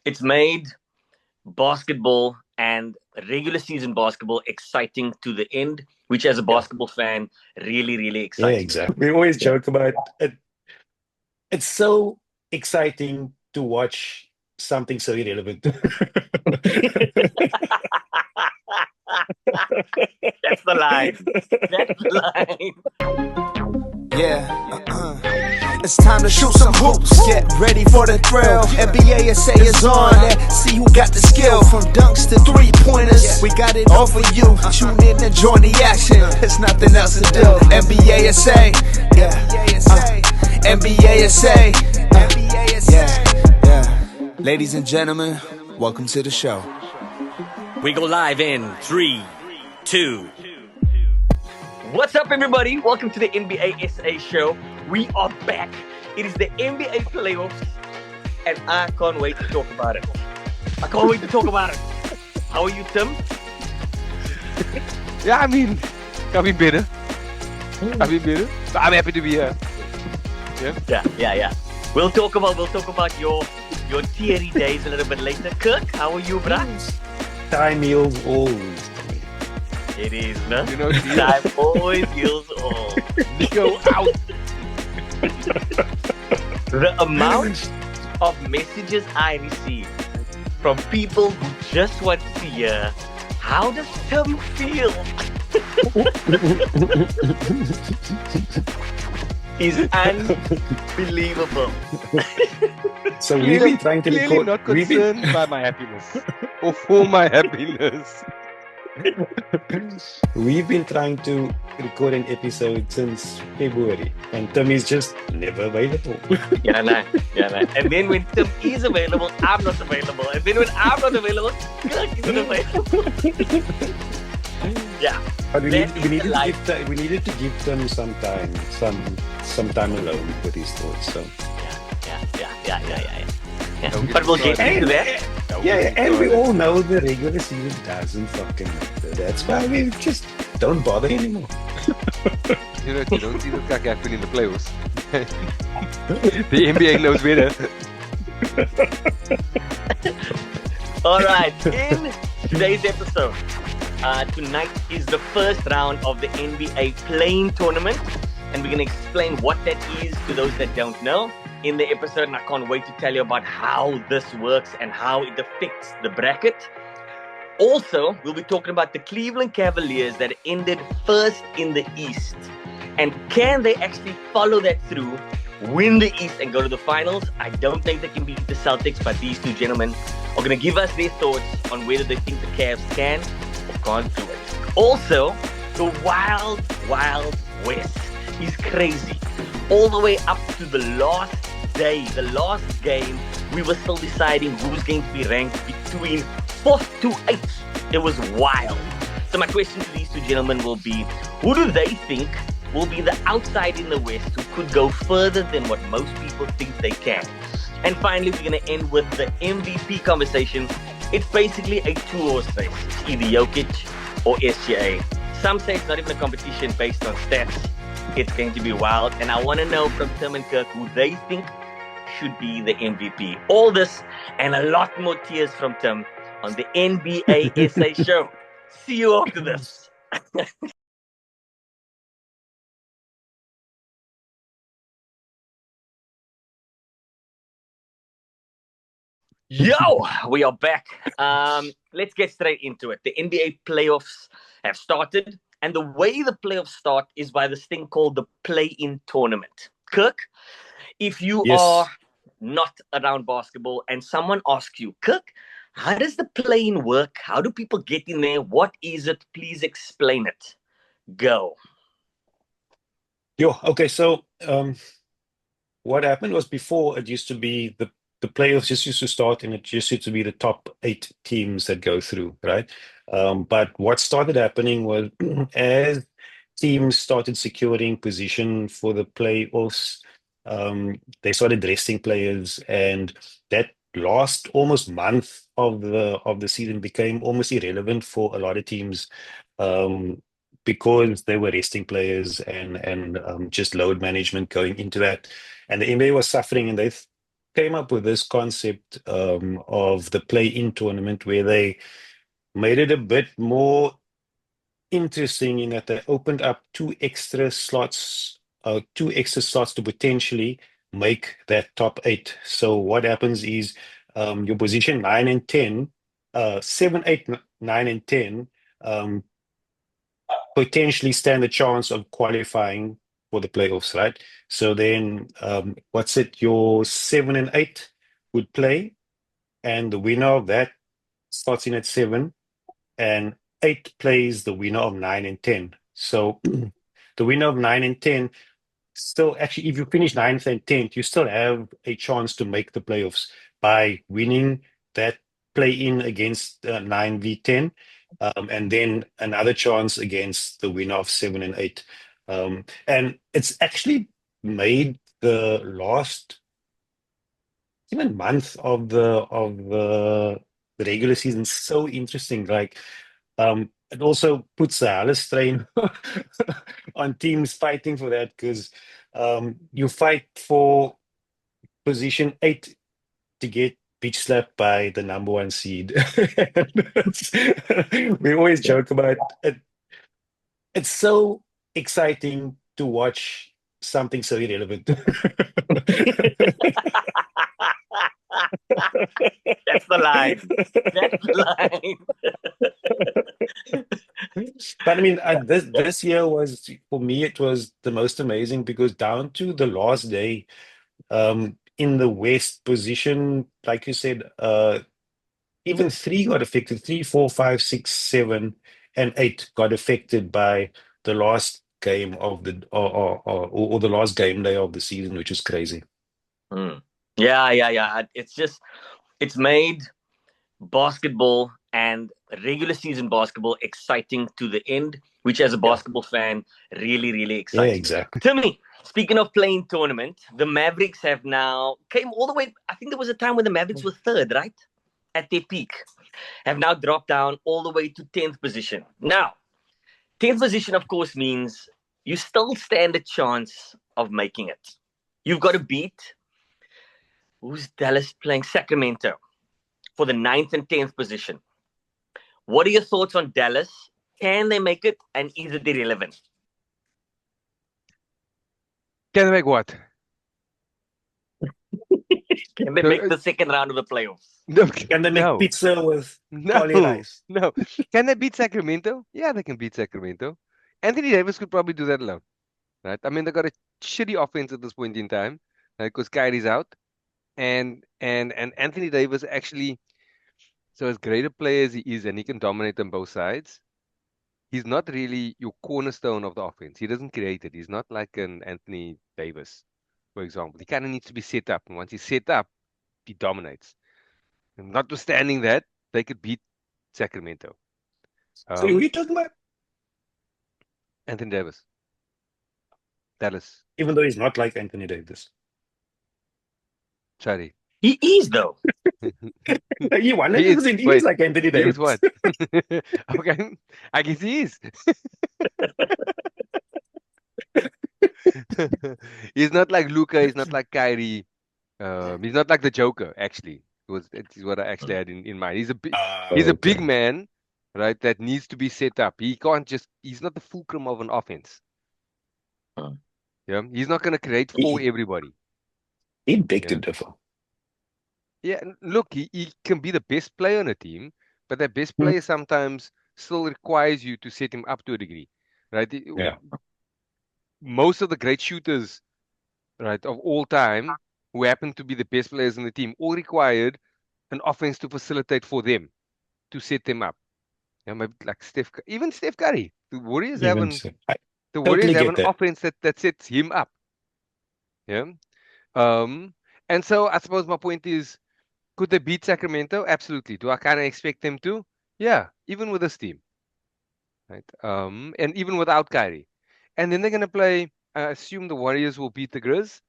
It's made basketball and regular season basketball exciting to the end, which as a Yeah, basketball fan really, really yeah, excites me. exactly. We always Yeah. joke about it. It's so exciting to watch something so irrelevant. That's the line. That's the line. Yeah, it's time to shoot some hoops. Get ready for the thrill. NBA SA is on. Let's see who got the skill. From dunks to three-pointers, we got it all for you. Tune in and join the action. There's nothing else to do. NBA SA, yeah. NBA SA, yeah. Ladies and gentlemen, welcome to the show. We go live in 3, 2. What's up, everybody? Welcome to the NBA SA show. We are back. It is the NBA playoffs, and I can't wait to talk about it. I can't wait to talk about it. How are you, Tim? Yeah, I mean, can be better. Can be better. But I'm happy to be here. Yeah. We'll talk about your teary days a little bit later. Kirk, how are you, bruh? Time heals all. It is, no? You know, Time always heals all. Nico out. The amount of messages I receive from people who just want to hear, how does Tim feel? Is unbelievable. So we've been trying to Clearly record. not concerned by my happiness. Or for my happiness. We've been trying to record an episode since February, and Tim is just never available. Yeah, no. And then when Tim is available, I'm not available. And then when I'm not available, Kirk isn't available. Yeah. But we That is needed the life. we needed to give Tim some time alone with his thoughts. So Yeah. Don't get But we'll me get started. into that. yeah, and we all know the regular season doesn't fucking matter. That's why we just don't bother anymore. You don't see what's happening in the playoffs. The NBA knows better. All right. In today's episode, tonight is the first round of the NBA Play-in tournament, and we're going to explain what that is to those that don't know in the episode, and I can't wait to tell you about how this works and how it affects the bracket. Also, we'll be talking about the Cleveland Cavaliers that ended first in the East, and can they actually follow that through, win the East and go to the finals? I don't think they can beat the Celtics, but these two gentlemen are going to give us their thoughts on whether they think the Cavs can or can't do it. Also, the wild West is crazy. All the way up to the last day, the last game, we were still deciding who's going to be ranked between 4th to 8th. It was wild. So my question to these two gentlemen will be, who do they think will be the outside in the West who could go further than what most people think they can? And finally, we're going to end with the MVP conversation. It's basically a two-horse race. It's either Jokic or SGA. Some say it's not even a competition based on stats. It's going to be wild. And I want to know from Tim and Kirk who they think should be the MVP. All this and a lot more tears from Tim on the NBA SA show. See you after this. Yo, we are back. Let's get straight into it. The NBA playoffs have started, and the way the playoffs start is by this thing called the play-in tournament. Kirk, if you are Yes. not around basketball and someone asks you, Kirk, how does the play-in work? How do people get in there? What is it? Please explain it. Go. Okay. So what happened was before it used to be the playoffs just used to start and it just used to be the top 8 teams that go through, right? But what started happening was as teams started securing position for the playoffs, they started resting players, and that last almost month of the season became almost irrelevant for a lot of teams. Um, because they were resting players and just load management going into that, and the NBA was suffering, and came up with this concept of the play-in tournament where they made it a bit more interesting in that they opened up two extra slots to potentially make that top eight. So what happens is your position 9 and 10, 7, 8, 9, and 10 um, potentially stand a chance of qualifying for the playoffs, right? So then what's it? Your 7 and 8 would play, and the winner of that starts in at 7, and 8 plays the winner of 9 and 10. So the winner of 9 and 10 still, actually, if you finish 9th and 10th, you still have a chance to make the playoffs by winning that play in against 9v10, and then another chance against the winner of 7 and 8. And it's actually made the last even month of the regular season so interesting. Like it also puts a hell of strain on teams fighting for that, because you fight for position 8 to get bitch slapped by the number 1 seed. We always joke about it. It's so exciting to watch something so irrelevant. That's the line. That's the line. But I mean, this year was, for me, it was the most amazing, because down to the last day, in the West position, like you said, even 3 got affected. 3, 4, 5, 6, 7, and 8 got affected by the last game of the or the last game day of the season, which is crazy. Yeah. It's made basketball and regular season basketball exciting to the end, which as a basketball fan really Yeah, excites me. exactly. Timmy, speaking of playing tournament, the Mavericks have now came all the way. I think there was a time when the Mavericks were third, right? At their peak. Have now dropped down all the way to 10th position. Now, 10th position, of course, means you still stand a chance of making it. You've got to beat, who's Dallas playing? Sacramento for the 9th and 10th position. What are your thoughts on Dallas? Can they make it, and is it irrelevant? Can they make what? Can they make the second round of the playoffs? No, Can they make no, pizza with no, Carly rice? no. Can they beat Sacramento? Yeah, they can beat Sacramento. Anthony Davis could probably do that alone, right? I mean, they got a shitty offense at this point in time, right? Because Kyrie's out, and Anthony Davis actually, so as great a player as he is, and he can dominate on both sides, he's not really your cornerstone of the offense. He doesn't create it. He's not like an Anthony Davis, for example. He kind of needs to be set up, and once he's set up, he dominates. And notwithstanding that, they could beat Sacramento. So who are you talking about? Anthony Davis, Dallas. Even though he's not like Anthony Davis. Sorry. He is, though. He won He is. it. He Wait, is like Anthony he Davis. is what? Okay, I guess he is. He's not like Luka. He's not like Kyrie. He's not like the Joker. Actually, it's what I actually had in mind. He's a big Okay. man, right? That needs to be set up. He can't just. He's not the fulcrum of an offense. Yeah, he's not going to create for everybody. He beg to Yeah. differ. Yeah, look, he can be the best player on a team, but that best player sometimes still requires you to set him up to a degree, right? Yeah. Most of the great shooters, right, of all time, who happen to be the best players in the team, all required an offense to facilitate for them, to set them up. Yeah, maybe like even Steph Curry. The Warriors have Even an so. I the totally Warriors have get an that. offense that sets him up. Yeah. And so I suppose my point is, could they beat Sacramento? Absolutely. Do I kind of expect them to? Yeah, even with this team, right? And even without Kyrie. And then they're gonna play. I assume the Warriors will beat the Grizz.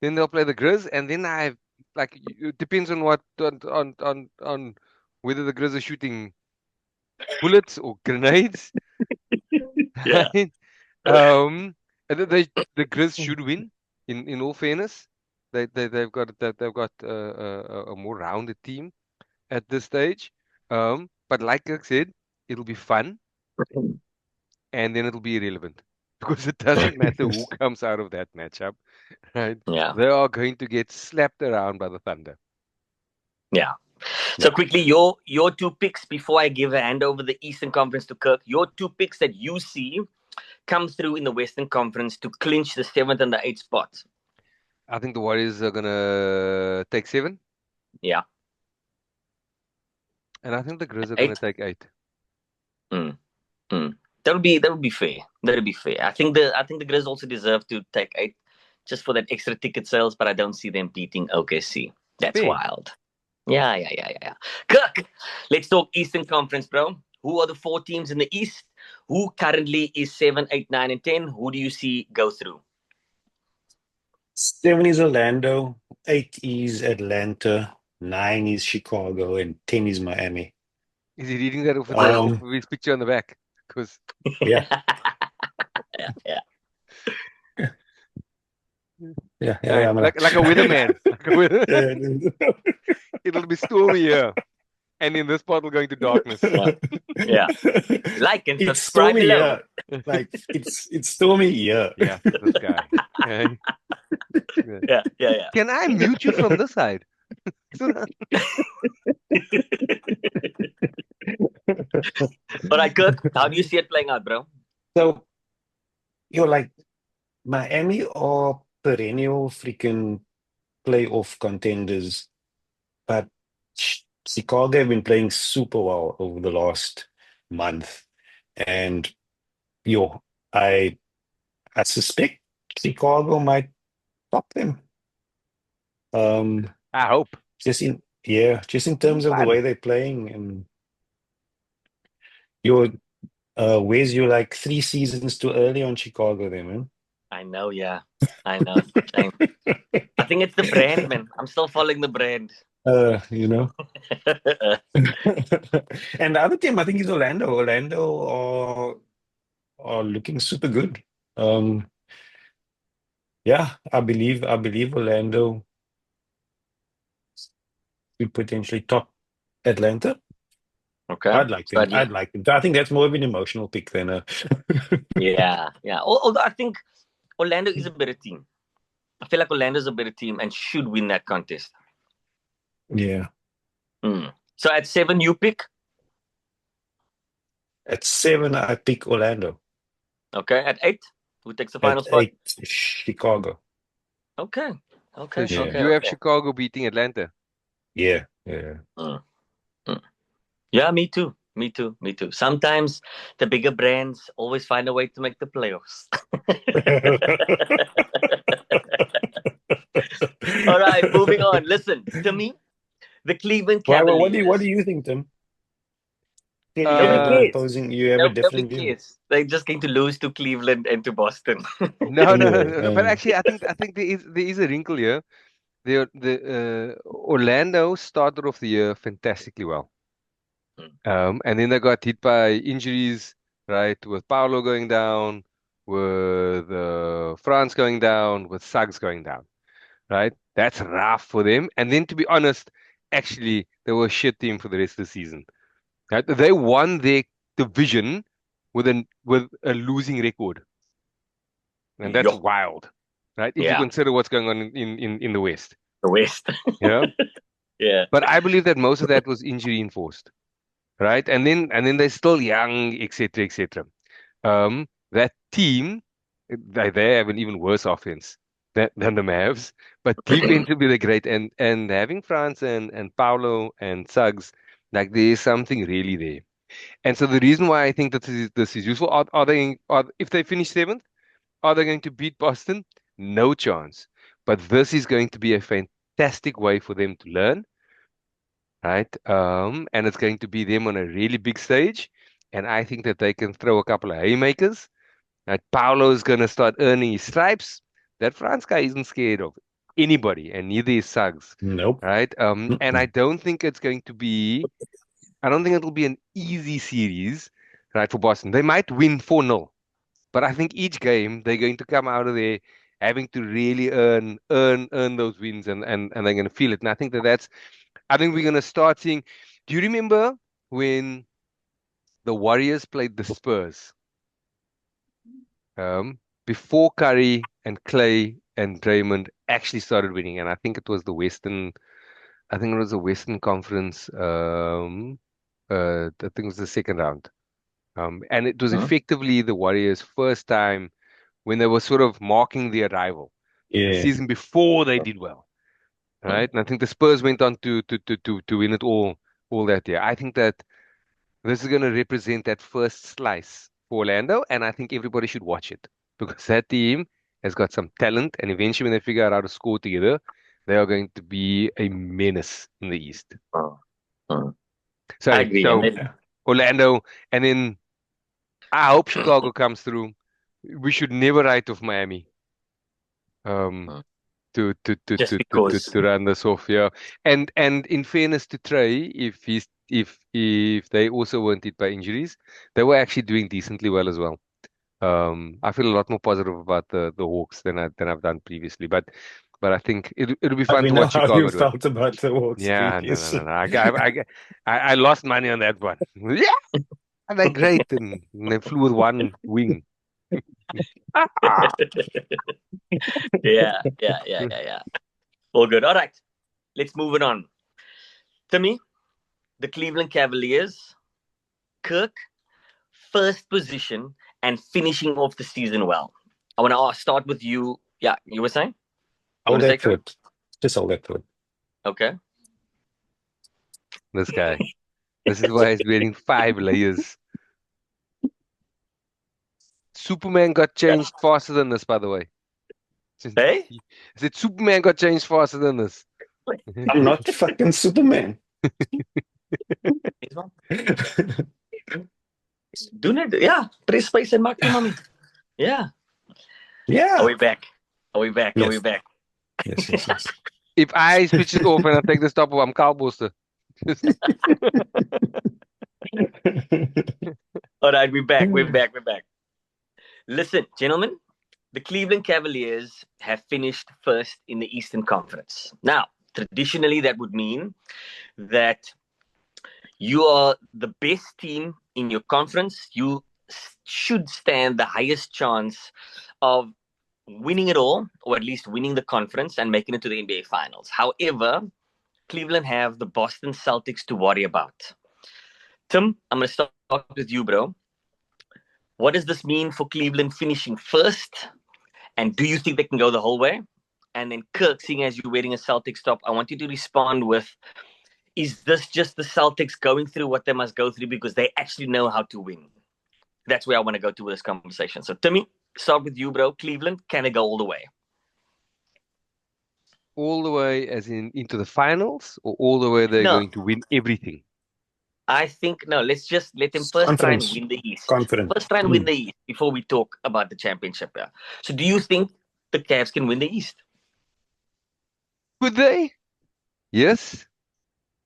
Then they'll play the Grizz, and then it depends on what on whether the Grizz are shooting bullets or grenades. Yeah. Right? And the Grizz should win. In all fairness, They've got a more rounded team at this stage. But like Kirk said, it'll be fun and then it'll be irrelevant because it doesn't matter who comes out of that matchup, right? Yeah. They are going to get slapped around by the Thunder. Yeah. So Yeah. quickly, your two picks before I give a hand over the Eastern Conference to Kirk. Your two picks that you see come through in the Western Conference to clinch the 7th and the 8th spots. I think the Warriors are gonna take 7, Yeah. and I think the Grizz are 8. gonna take 8. Mm. Mm. That would be fair. That would be fair. I think the Grizz also deserve to take 8 just for that extra ticket sales, but I don't see them beating OKC. That's Fair. wild. Yeah. Kirk, let's talk Eastern Conference, bro. Who are the 4 teams in the East? Who currently is 7, 8, 9, and 10? Who do you see go through? 7 is Orlando, 8 is Atlanta, 9 is Chicago, and 10 is Miami. Is he reading that off Um, of his picture on the back? Because yeah, yeah. I'm like a weatherman. Like a weather. It'll be stormy here, and in this portal going to darkness. Yeah. Like and It's subscribe stormy, below. yeah. Like it's stormy, yeah. Yeah, this guy. Okay. Yeah. Can I mute you from this side? All right, Kirk, how do you see it playing out, bro? So you're like Miami are perennial freaking playoff contenders, but Chicago have been playing super well over the last month, and I suspect Chicago might top them. I hope. Just in terms of the way they're playing, and where's your like 3 seasons too early on Chicago then, man? I know, yeah. I know. Shame. I think it's the brand, man. I'm still following the brand. You know. And the other team, I think, is Orlando. Orlando are looking super good. Yeah, I believe Orlando could potentially top Atlanta. Okay. I'd like them. But I'd like them. I think that's more of an emotional pick than a. yeah. Although I think Orlando is a better team. I feel like Orlando is a better team and should win that contest. Yeah. So at 7, you pick. At 7, I pick Orlando. Okay. At 8, who takes the final At spot? 8, Chicago. Okay. So Yeah. you have Chicago beating Atlanta. Yeah. Yeah, me too. Sometimes the bigger brands always find a way to make the playoffs. All right, moving on. Listen, to me, the Cleveland Cavaliers. What do you think, Tim? Nobody cares. Opposing, you have a Nobody different view. cares. They're just going to lose to Cleveland and to Boston. No. Anyway, But actually, I think there is a wrinkle here. The Orlando started off the year fantastically well. And then they got hit by injuries, right? With Paolo going down, with France going down, with Suggs going down, right? That's rough for them. And then, to be honest, actually, they were a shit team for the rest of the season. Right? They won their division with a losing record, and that's Yup. wild, right? If you Yeah. consider what's going on in the West, The West. yeah. Yeah. But I believe that most of that was injury enforced, right? And then they're still young, etc., etc. That team, they have an even worse offense than the Mavs, but defensively they're great. And having France and Paulo and Suggs, like there's something really there. And so the reason why I think that this is useful, if they finish 7th, are they going to beat Boston? No chance. But this is going to be a fantastic way for them to learn, right? And it's going to be them on a really big stage. And I think that they can throw a couple of haymakers. Right? Paulo is going to start earning his stripes. That France guy isn't scared of anybody, and neither is Suggs. nope. Right? And I don't think it's going to be. I don't think it'll be an easy series, right, for Boston. They might win 4-0, but I think each game they're going to come out of there having to really earn those wins, and they're going to feel it. And I think I think we're going to start seeing. Do you remember when the Warriors played the Spurs? Before Curry and Clay and Draymond actually started winning, and I think it was I think it was the Western Conference. I think it was the second round. And it was Hmm? effectively the Warriors' first time when they were sort of marking the arrival. The Yeah. season before they did well, right? And I think the Spurs went on to win it all that year. I think that this is going to represent that first slice for Orlando, and I think everybody should watch it because that team has got some talent, and eventually, when they figure out how to score together, they are going to be a menace in the East. Hmm. Hmm. I Sorry, agree. And so then, Orlando, and then I hope Chicago comes through. We should never write off Miami. Um, hmm, to just because. run this off, yeah. And in fairness to Trey, if they also weren't hit by injuries, they were actually doing decently well as well. I feel a lot more positive about the Hawks than I've done previously, but I think it'll be But fun we to know watch how you Chicago do it. felt about the Hawks Yeah, no. previously. I lost money on that one. Yeah, they're great, and they flew with one wing. Yeah. All good. All right. Let's move it on. Timmy, the Cleveland Cavaliers, Kirk, first position and finishing off the season well. I want to start with you. Yeah, you were saying? You Hold want to say, that Kirk? thought. Just hold that thought. Okay. This guy. This is why he's wearing 5 layers. Superman got changed faster than this, by the way. Hey? I said Superman got changed faster than this. I'm not fucking Superman. Do it. Yeah. Press space and mark your mommy. Yeah. Yeah. Are we back? Are we back? Are we Yes. back? Yes. If I switch it off and I take the stop off, I'm cowboster. All right, we're back. We're back. We're back. Listen, gentlemen, the Cleveland Cavaliers have finished first in the Eastern Conference. Now, traditionally, that would mean that you are the best team in your conference. You should stand the highest chance of winning it all, or at least winning the conference and making it to the NBA Finals. However, Cleveland have the Boston Celtics to worry about. Tim, I'm going to start with you, bro. What does this mean for Cleveland finishing first? And do you think they can go the whole way? And then Kirk, seeing as you're wearing a Celtics top, I want you to respond with, is this just the Celtics going through what they must go through because they actually know how to win? That's where I want to go to with this conversation. So, Timmy, start with you, bro. Cleveland, can they go all the way? All the way as in into the finals, or all the way they're No, going to win everything? I think, no, let's just let them first try and Conference. win the East. Confident. First try and win the East before we talk about the championship. Yeah. So, do you think the Cavs can win the East? Could they? Yes.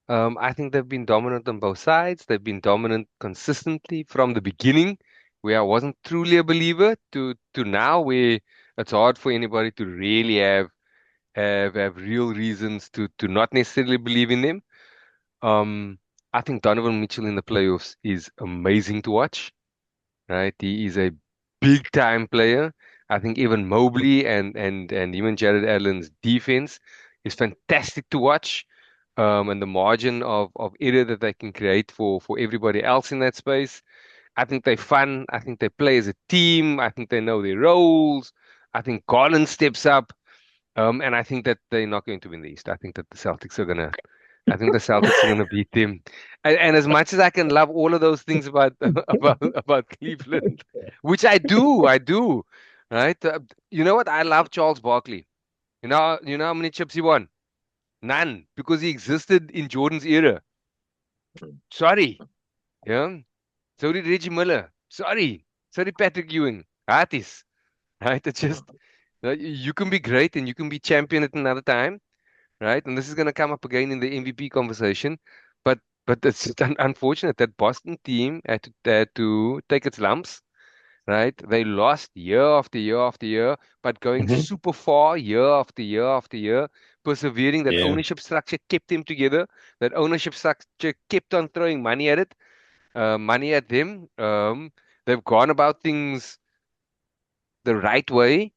I think they've been dominant on both sides. They've been dominant consistently from the beginning, where I wasn't truly a believer, to now, where it's hard for anybody to really have real reasons to not necessarily believe in them. I think Donovan Mitchell in the playoffs is amazing to watch, right? He is a big time player. I think even Mobley and even Jared Allen's defense is fantastic to watch. And the margin of error that they can create for everybody else in that space. I think they're fun. I think they play as a team. I think they know their roles. I think Garland steps up. And I think that they're not going to win the East. I think the Celtics are gonna beat them. And as much as I can love all of those things about about Cleveland, which I do, right? You know what? I love Charles Barkley. You know how many chips he won? None, because he existed in Jordan's era. Sorry, yeah. So did Reggie Miller. Sorry, Patrick Ewing. Artis, right? It's just you can be great and you can be champion at another time, right? And this is going to come up again in the MVP conversation. But it's just unfortunate that Boston team had to take its lumps, right? They lost year after year after year, but going Hmm. super far year after year after year, persevering. That Yeah. ownership structure kept them together. That ownership structure kept on throwing money at it, money at them. They've gone about things the right way.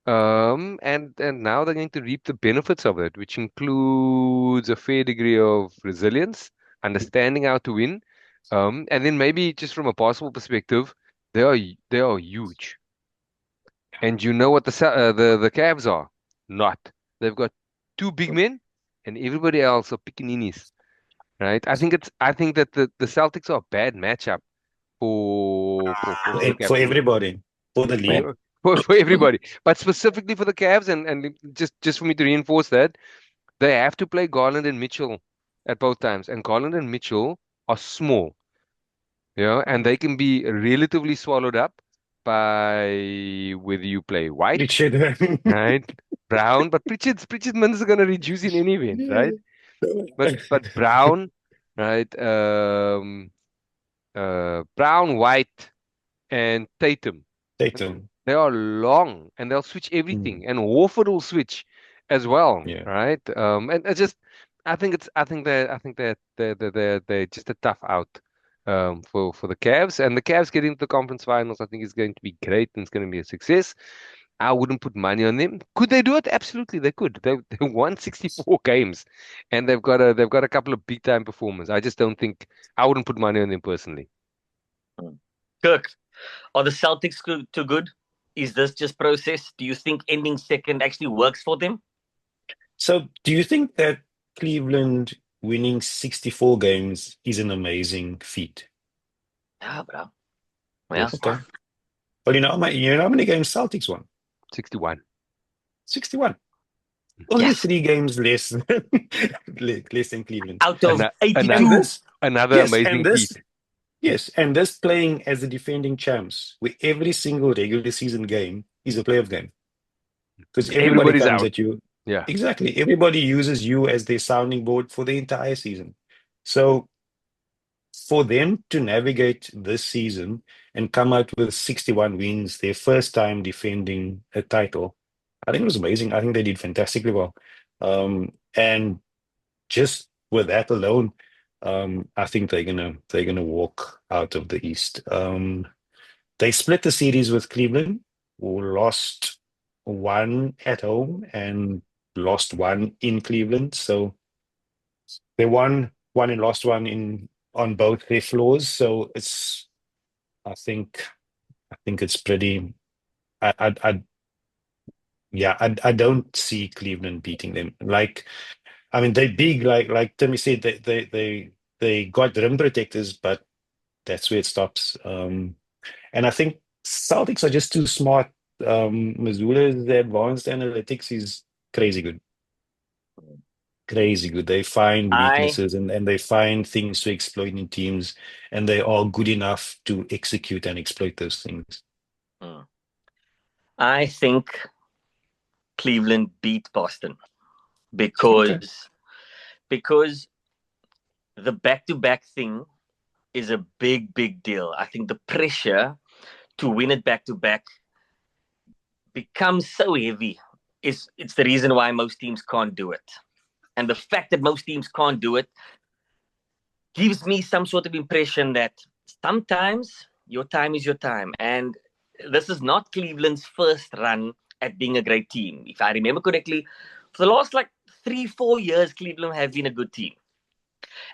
And now they're going to reap the benefits of it, which includes a fair degree of resilience, understanding how to win, and then maybe just from a possible perspective, they are huge. And you know what the Cavs are? Not. They've got two big men, and everybody else are pickaninnies, right? I think that the Celtics are a bad matchup for the For Cavs everybody, for the for, league. for everybody, but specifically for the Cavs, and just for me to reinforce that, they have to play Garland and Mitchell at both times, and Garland and Mitchell are small, and they can be relatively swallowed up by whether you play White, Richard. right, Brown, but Pritchard's minutes are going to reduce in any event, right? But Brown, right, Brown, White, and Tatum. Tatum. They are long and they'll switch Mm, everything, and Warford will switch as well, yeah. right? And it's just, I think that they're just a tough out for the Cavs, and the Cavs getting to the conference finals. I think is going to be great and it's going to be a success. I wouldn't put money on them. Could they do it? Absolutely, they could. They won 64 games, and they've got a couple of big time performers. I just don't think I wouldn't put money on them personally. Kirk, are the Celtics too good? Is this just process? Do you think ending second actually works for them? So, do you think that Cleveland winning 64 games is an amazing feat? Yeah, bro. Yeah. Yes, Okay. Well, you know how many games Celtics won? 61. 61. Only Yes. 3 games less than, less than Cleveland. Out of And 82. this, Another yes, amazing feat. and this playing as the defending champs, where every single regular season game is a playoff game. Because everybody Everybody's comes out. at you. Yeah. Exactly. Everybody uses you as their sounding board for the entire season. So for them to navigate this season and come out with 61 wins, their first time defending a title, I think it was amazing. I think they did fantastically well. And just with that alone, I think they're gonna walk out of the East. They split the series with Cleveland, who lost one at home and lost one in Cleveland. So they won one and lost one in on both their floors. So it's I think I think it's pretty. I yeah, I don't see Cleveland beating them. Like, I mean, they're big. Like Timmy said, they got rim protectors, but that's where it stops. And I think Celtics are just too smart. Missoula's advanced analytics is crazy good. Crazy good. They find I weaknesses and they find things to exploit in teams, and they are good enough to execute and exploit those things. mm, I think Cleveland beat Boston Okay. because the back-to-back thing is a big deal. I think the pressure to win it back-to-back becomes so heavy. It's the reason why most teams can't do it. And the fact that most teams can't do it gives me some sort of impression that sometimes your time is your time. And this is not Cleveland's first run at being a great team. If I remember correctly, for the last like 3-4 years, Cleveland have been a good team.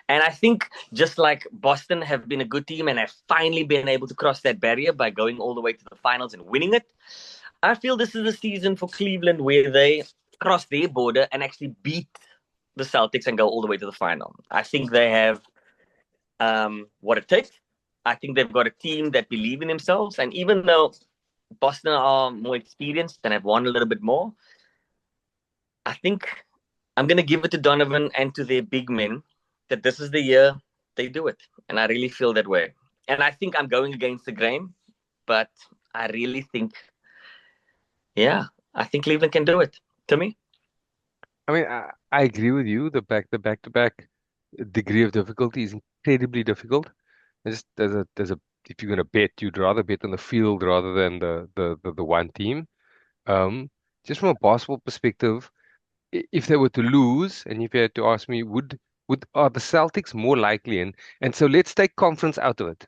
And I think just like Boston have been a good team and have finally been able to cross that barrier by going all the way to the finals and winning it, I feel this is the season for Cleveland where they cross their border and actually beat the Celtics and go all the way to the final. I think they have what it takes. I think they've got a team that believe in themselves. And even though Boston are more experienced and have won a little bit more, I think I'm going to give it to Donovan and to their big men that this is the year they do it. And I really feel that way. And I think I'm going against the grain, but I really think, yeah, I think Cleveland can do it. To me, I mean, I agree with you. The back to back degree of difficulty is incredibly difficult. There's a if you're gonna bet, you'd rather bet on the field rather than the one team. Just from a basketball perspective, if they were to lose, and if you had to ask me, would are the Celtics more likely? And so let's take conference out of it.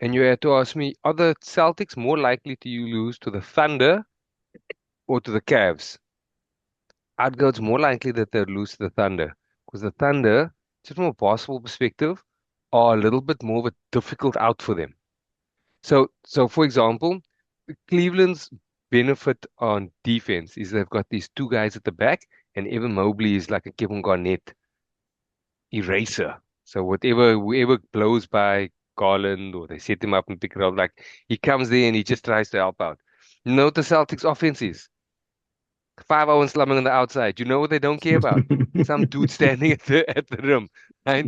And you had to ask me, are the Celtics more likely to you lose to the Thunder or to the Cavs? I'd go it's more likely that they'll lose to the Thunder because the Thunder, just from a basketball perspective, are a little bit more of a difficult out for them. So for example, Cleveland's benefit on defense is they've got these two guys at the back, and Evan Mobley is like a Kevin Garnett eraser. So whoever blows by Garland or they set him up and pick it up, like he comes there and he just tries to help out. You know what the Celtics offense is? 5-0 and slumming on the outside. You know what they don't care about? Some dude standing at the rim. Right?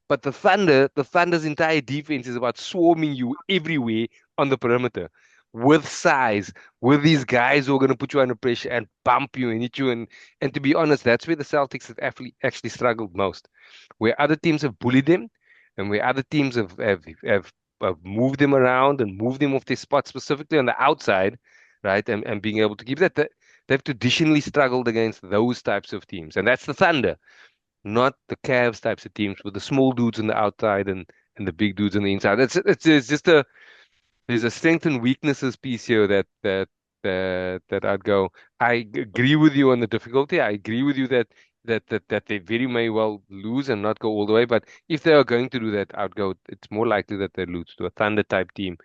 But the Thunder's entire defense is about swarming you everywhere on the perimeter with size, with these guys who are going to put you under pressure and bump you and hit you. And to be honest, that's where the Celtics have actually struggled most. Where other teams have bullied them and where other teams have moved them around and moved them off their spot, specifically on the outside, right? And being able to keep that. They've traditionally struggled against those types of teams, and that's the Thunder, not the Cavs types of teams with the small dudes on the outside and the big dudes on the inside. It's just there's a strength and weaknesses piece here that I'd go. Agree with you on the difficulty. I agree with you that they very may well lose and not go all the way. But if they are going to do that, I'd go. It's more likely that they lose to a Thunder type team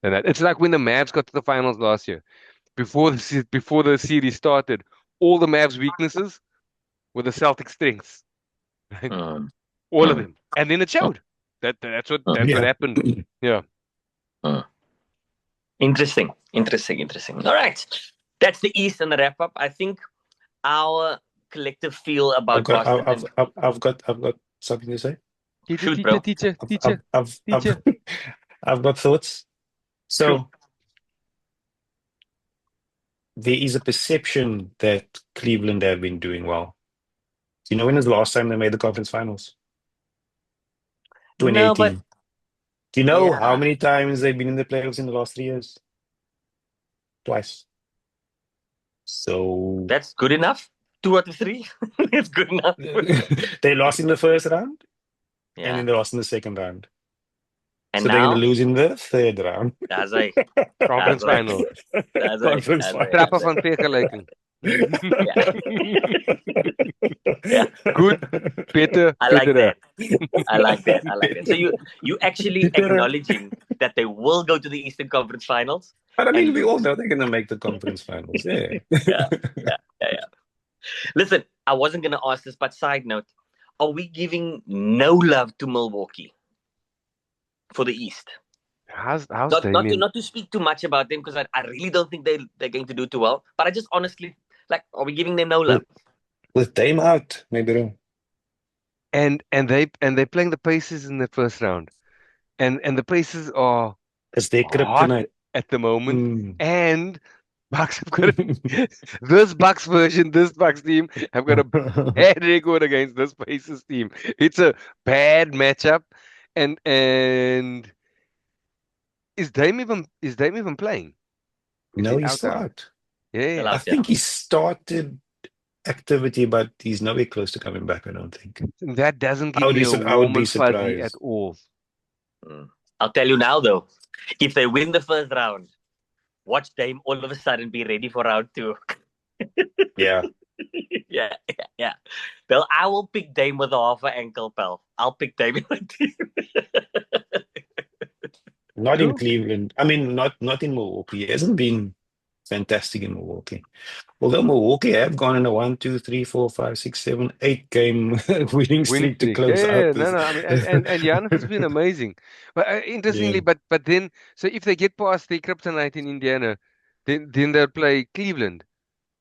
than that. It's like when the Mavs got to the finals last year. Before the series started, all the Mavs' weaknesses were the Celtics' strengths, right? All of them, and then it showed. That's what happened. Yeah. Interesting. All right, that's the East and the wrap up. I think our collective feel about Boston. I've got something to say. Teacher. I've got thoughts. So there is a perception that Cleveland have been doing well. Do you know when was the last time they made the conference finals? 2018. No, but do you know yeah. how many times they've been in the playoffs in the last 3 years? Twice. So That's good enough. 2 out of 3. It's good enough. they lost in the first round, Yeah. and then they lost in the second round. And so now they're going to lose in the third round. That's right. Conference final. That's right. Conference final. Trappen van vergelijking. Yeah. Good, better, I like better. that. So you actually acknowledging that they will go to the Eastern Conference Finals. But I mean, we all know they're going to make the conference finals. Yeah. Yeah. Listen, I wasn't going to ask this, but side note, are we giving no love to Milwaukee for the East? How's Not to speak too much about them, because I really don't think they're going to do too well. But I just honestly, are we giving them no love? With Dame out, maybe. And they're playing the Pacers in the first round, and the Pacers are It's their hot kryptonite at the moment, and Bucks have got this Bucks version, this Bucks team have got a bad record against this Pacers team. It's a bad matchup, and is Dame even playing? No, he's not. Yeah, I think he started activity, but he's nowhere close to coming back, I don't think. That doesn't give me a warm and fuzzy at all. I'll tell you now, though, if they win the first round, watch Dame all of a sudden be ready for round 2. Yeah. Yeah. I will pick Dame with a half an ankle, pal. I'll pick Dame in my team. Not in Cleveland. I mean, not in Milwaukee. He hasn't been fantastic in Milwaukee. Although Milwaukee have gone in a 1, 2, 3, 4, 5, 6, 7, 8 game winning streak to close out. No. I mean, and Giannis has been amazing. But interestingly, but then, so if they get past the kryptonite in Indiana, then they'll play Cleveland,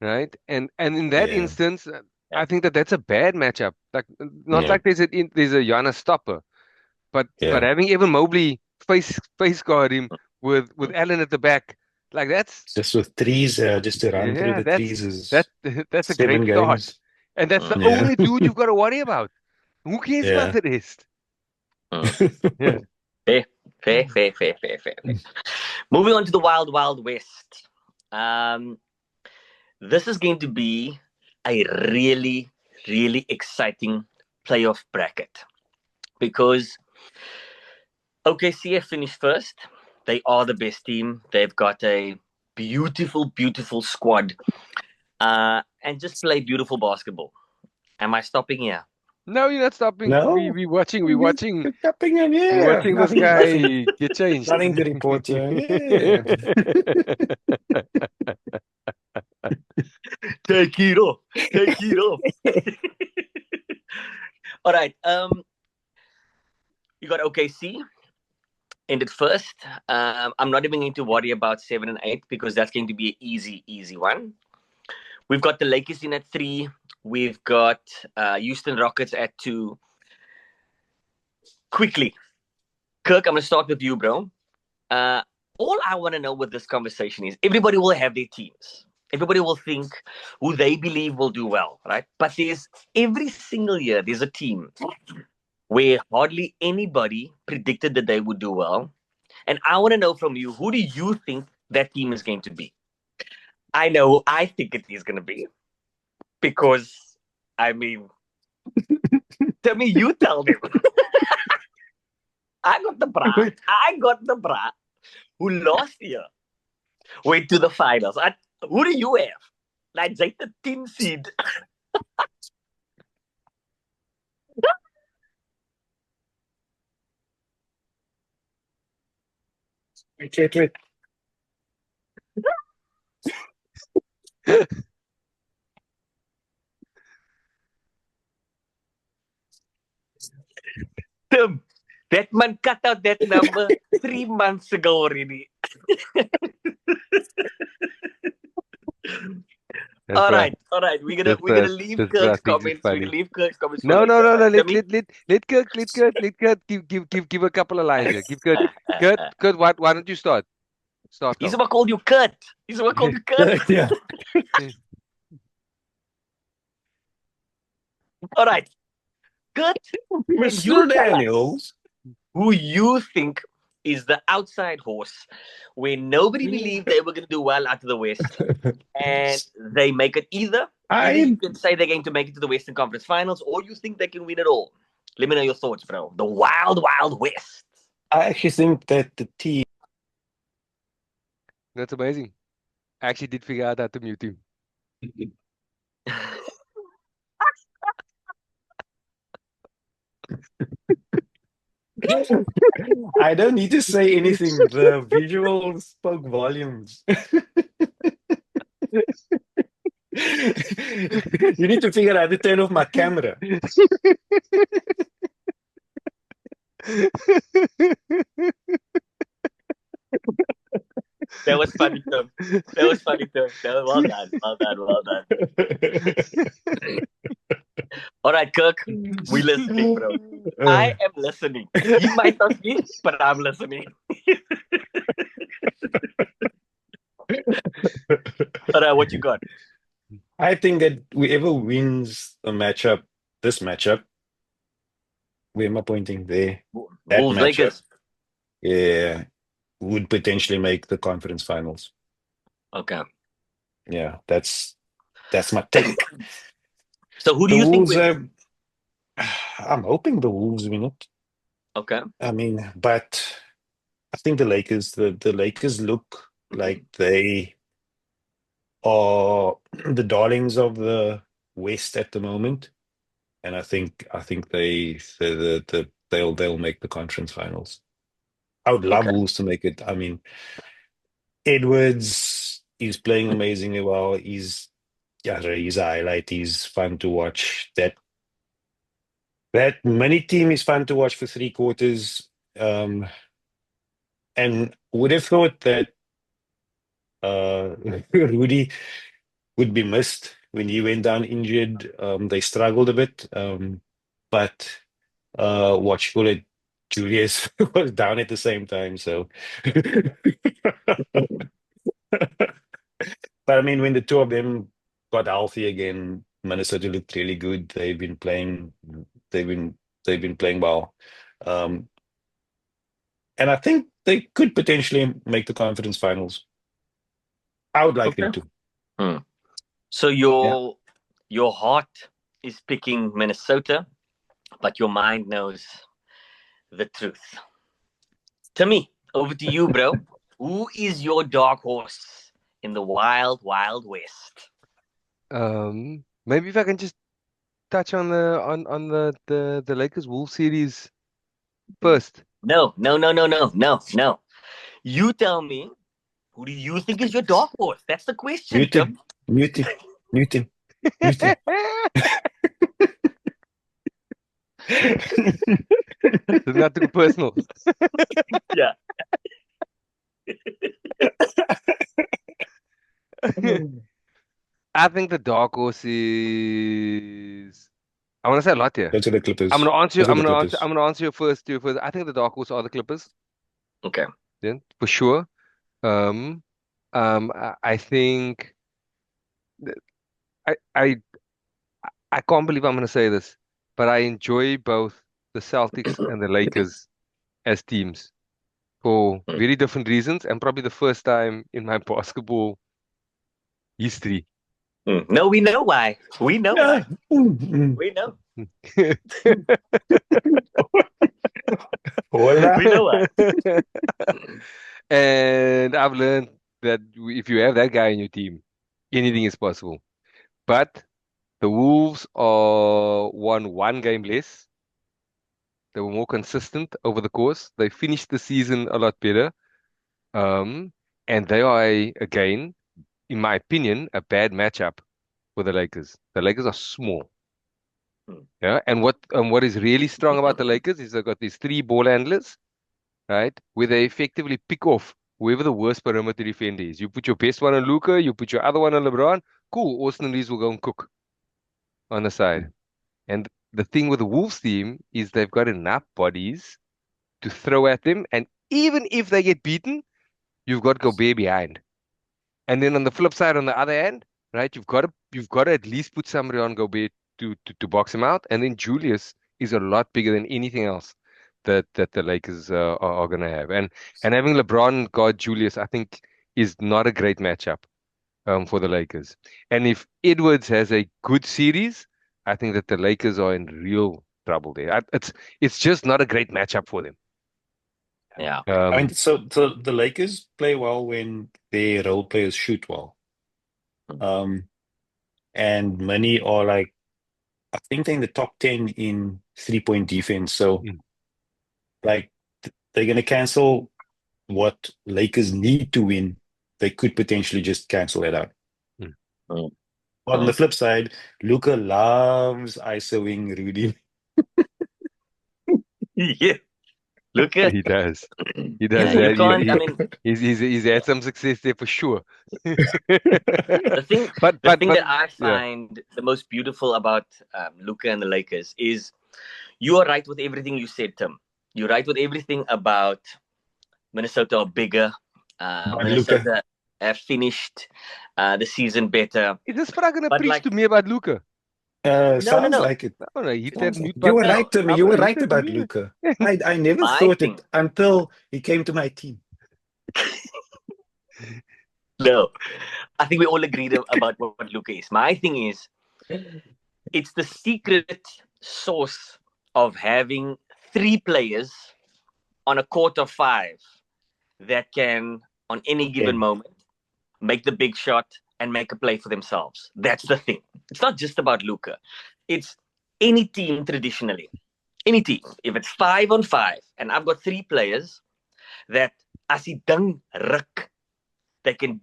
right? And in that instance, I think that's a bad matchup. Like like there's a Giannis stopper, but having Evan Mobley face guard him with Allen at the back. Like that's just with threes, just to run through the threes is that's a great start, and that's the only dude you've got to worry about. Who cares about the rest? Fair Fair, fair, fair, fair, fair, fair. Moving on to the Wild Wild West. This is going to be a really, really exciting playoff bracket because OKC have finished first. They are the best team. They've got a beautiful, beautiful squad and just play beautiful basketball. Am I stopping here? No, you're not stopping. No, We watching. We watching. You're tapping him, We yeah. watching this Nothing, guy get changed. nothing to report. Yeah. Take it off. Take it off. All right. You got OKC ended first. I'm not even going to worry about 7 and 8 because that's going to be an easy, easy one. We've got the Lakers in at 3. We've got Houston Rockets at 2. Quickly, Kirk, I'm going to start with you, bro. All I want to know with this conversation is everybody will have their teams. Everybody will think who they believe will do well, right? But there's every single year, there's a team where hardly anybody predicted that they would do well. And I want to know from you, who do you think that team is going to be? I know who I think it is going to be because, I mean, tell me, you tell them. I got the bra who last year went to the finals. Who do you have? Like, take the 10 seed. Wait. Tim, that man cut out that number 3 months ago already. All right. We're gonna leave Kirk's comments. We're gonna leave Kirk's comments. No. Let Let Kirk give a couple of lines here. Give Kurt. Why don't you start? Start. He's about called you Kurt. Yeah. All right, Kurt. Mr. Daniels. Who you think is the outside horse where nobody believed they were going to do well out of the West and they make it either you can say they're going to make it to the Western Conference Finals or you think they can win it all. Let me know your thoughts, bro. The Wild Wild West. I actually think that the team. That's amazing. I actually did figure out how to mute him. I don't need to say anything. The visual spoke volumes. You need to figure out how to turn off my camera. That was funny, Tom. Well done. All right, Kirk, we listening, bro. I am listening. You might not be, but I'm listening. All right, what you got? I think that whoever wins this matchup, where am I pointing there? That Wolves, matchup, Lakers. yeah, would potentially make the conference finals. Okay. Yeah, that's my take. So who do The you think Wolves wins? I'm hoping the Wolves win it. Okay. I mean, but I think the Lakers look like they are the darlings of the West at the moment, and I think they'll make the conference finals. I would love Okay. Wolves to make it. I mean, Edwards is playing amazingly well. He's a highlight. He's fun to watch. That mini team is fun to watch for 3 quarters. And would have thought that Rudy would be missed when he went down injured. They struggled a bit. But what you call it, Julius was down at the same time. So, but I mean, when the two of them got healthy again, Minnesota looked really good. They've been playing well. Um, And I think they could potentially make the conference finals. I would like them to. So your heart is picking Minnesota, but your mind knows the truth. Timmy, over to you, bro. Who is your dark horse in the wild, wild west? Maybe if I can just touch on the Lakers Wolves series first. No. You tell me, who do you think is your dark horse? That's the question, Newton, Tim. Newton, Newton, Newton. It's not too personal. Yeah. I think the dark horse is. I want to say a lot here. Go to the Clippers. I'm gonna answer. Go to I'm the gonna Clippers. answer. I'm gonna answer your first. I think the dark horse are the Clippers. Okay. Yeah, for sure. I think I can't believe I'm gonna say this, but I enjoy both the Celtics and the Lakers as teams for very different reasons, and probably the first time in my basketball history. No, we know why. We know Yeah. why. We know. Hola. We know why. And I've learned that if you have that guy in your team, anything is possible. But the Wolves are won one game less. They were more consistent over the course. They finished the season a lot better. And they are again, in my opinion, a bad matchup for the Lakers. The Lakers are small. Yeah, and what is really strong about the Lakers is they've got these three ball handlers, right? Where they effectively pick off whoever the worst perimeter defender is. You put your best one on Luka, you put your other one on LeBron. Cool, Austin Reeves will go and cook on the side. And the thing with the Wolves team is they've got enough bodies to throw at them, and even if they get beaten, you've got Gobert behind. And then on the flip side, on the other end, right, you've got to at least put somebody on Gobert to box him out. And then Julius is a lot bigger than anything else that the Lakers are going to have. And having LeBron guard Julius, I think, is not a great matchup for the Lakers. And if Edwards has a good series, I think that the Lakers are in real trouble there. It's just not a great matchup for them. Yeah. I mean, so the Lakers play well when their role players shoot well. And many are like, I think they're in the top 10 in 3-point defense. So, like, they're going to cancel what Lakers need to win. They could potentially just cancel it out. But on the flip side, Luka loves ISOing Rudy. Yeah. Look at He does. He yeah, does you that. can't. I mean, He's had some success there for sure. the thing But that I yeah. find the most beautiful about Luka and the Lakers is you are right with everything you said, Tim. You're right with everything about Minnesota are bigger. Minnesota have finished the season better. Is this Sprague gonna But preach like, to me about Luca? Sounds no. like it. I don't know. Hit that mute You were button. right, Timmy. You were right about Luka. I never My thought thing. it until he came to my team. No, I think we all agreed about what Luka is. My thing is, it's the secret sauce of having three players on a court of five that can, on any given moment, make the big shot and make a play for themselves. That's the thing. It's not just about Luka. It's any team traditionally. Any team. If it's 5-on-5 and I've got three players that as he dang ruk, they can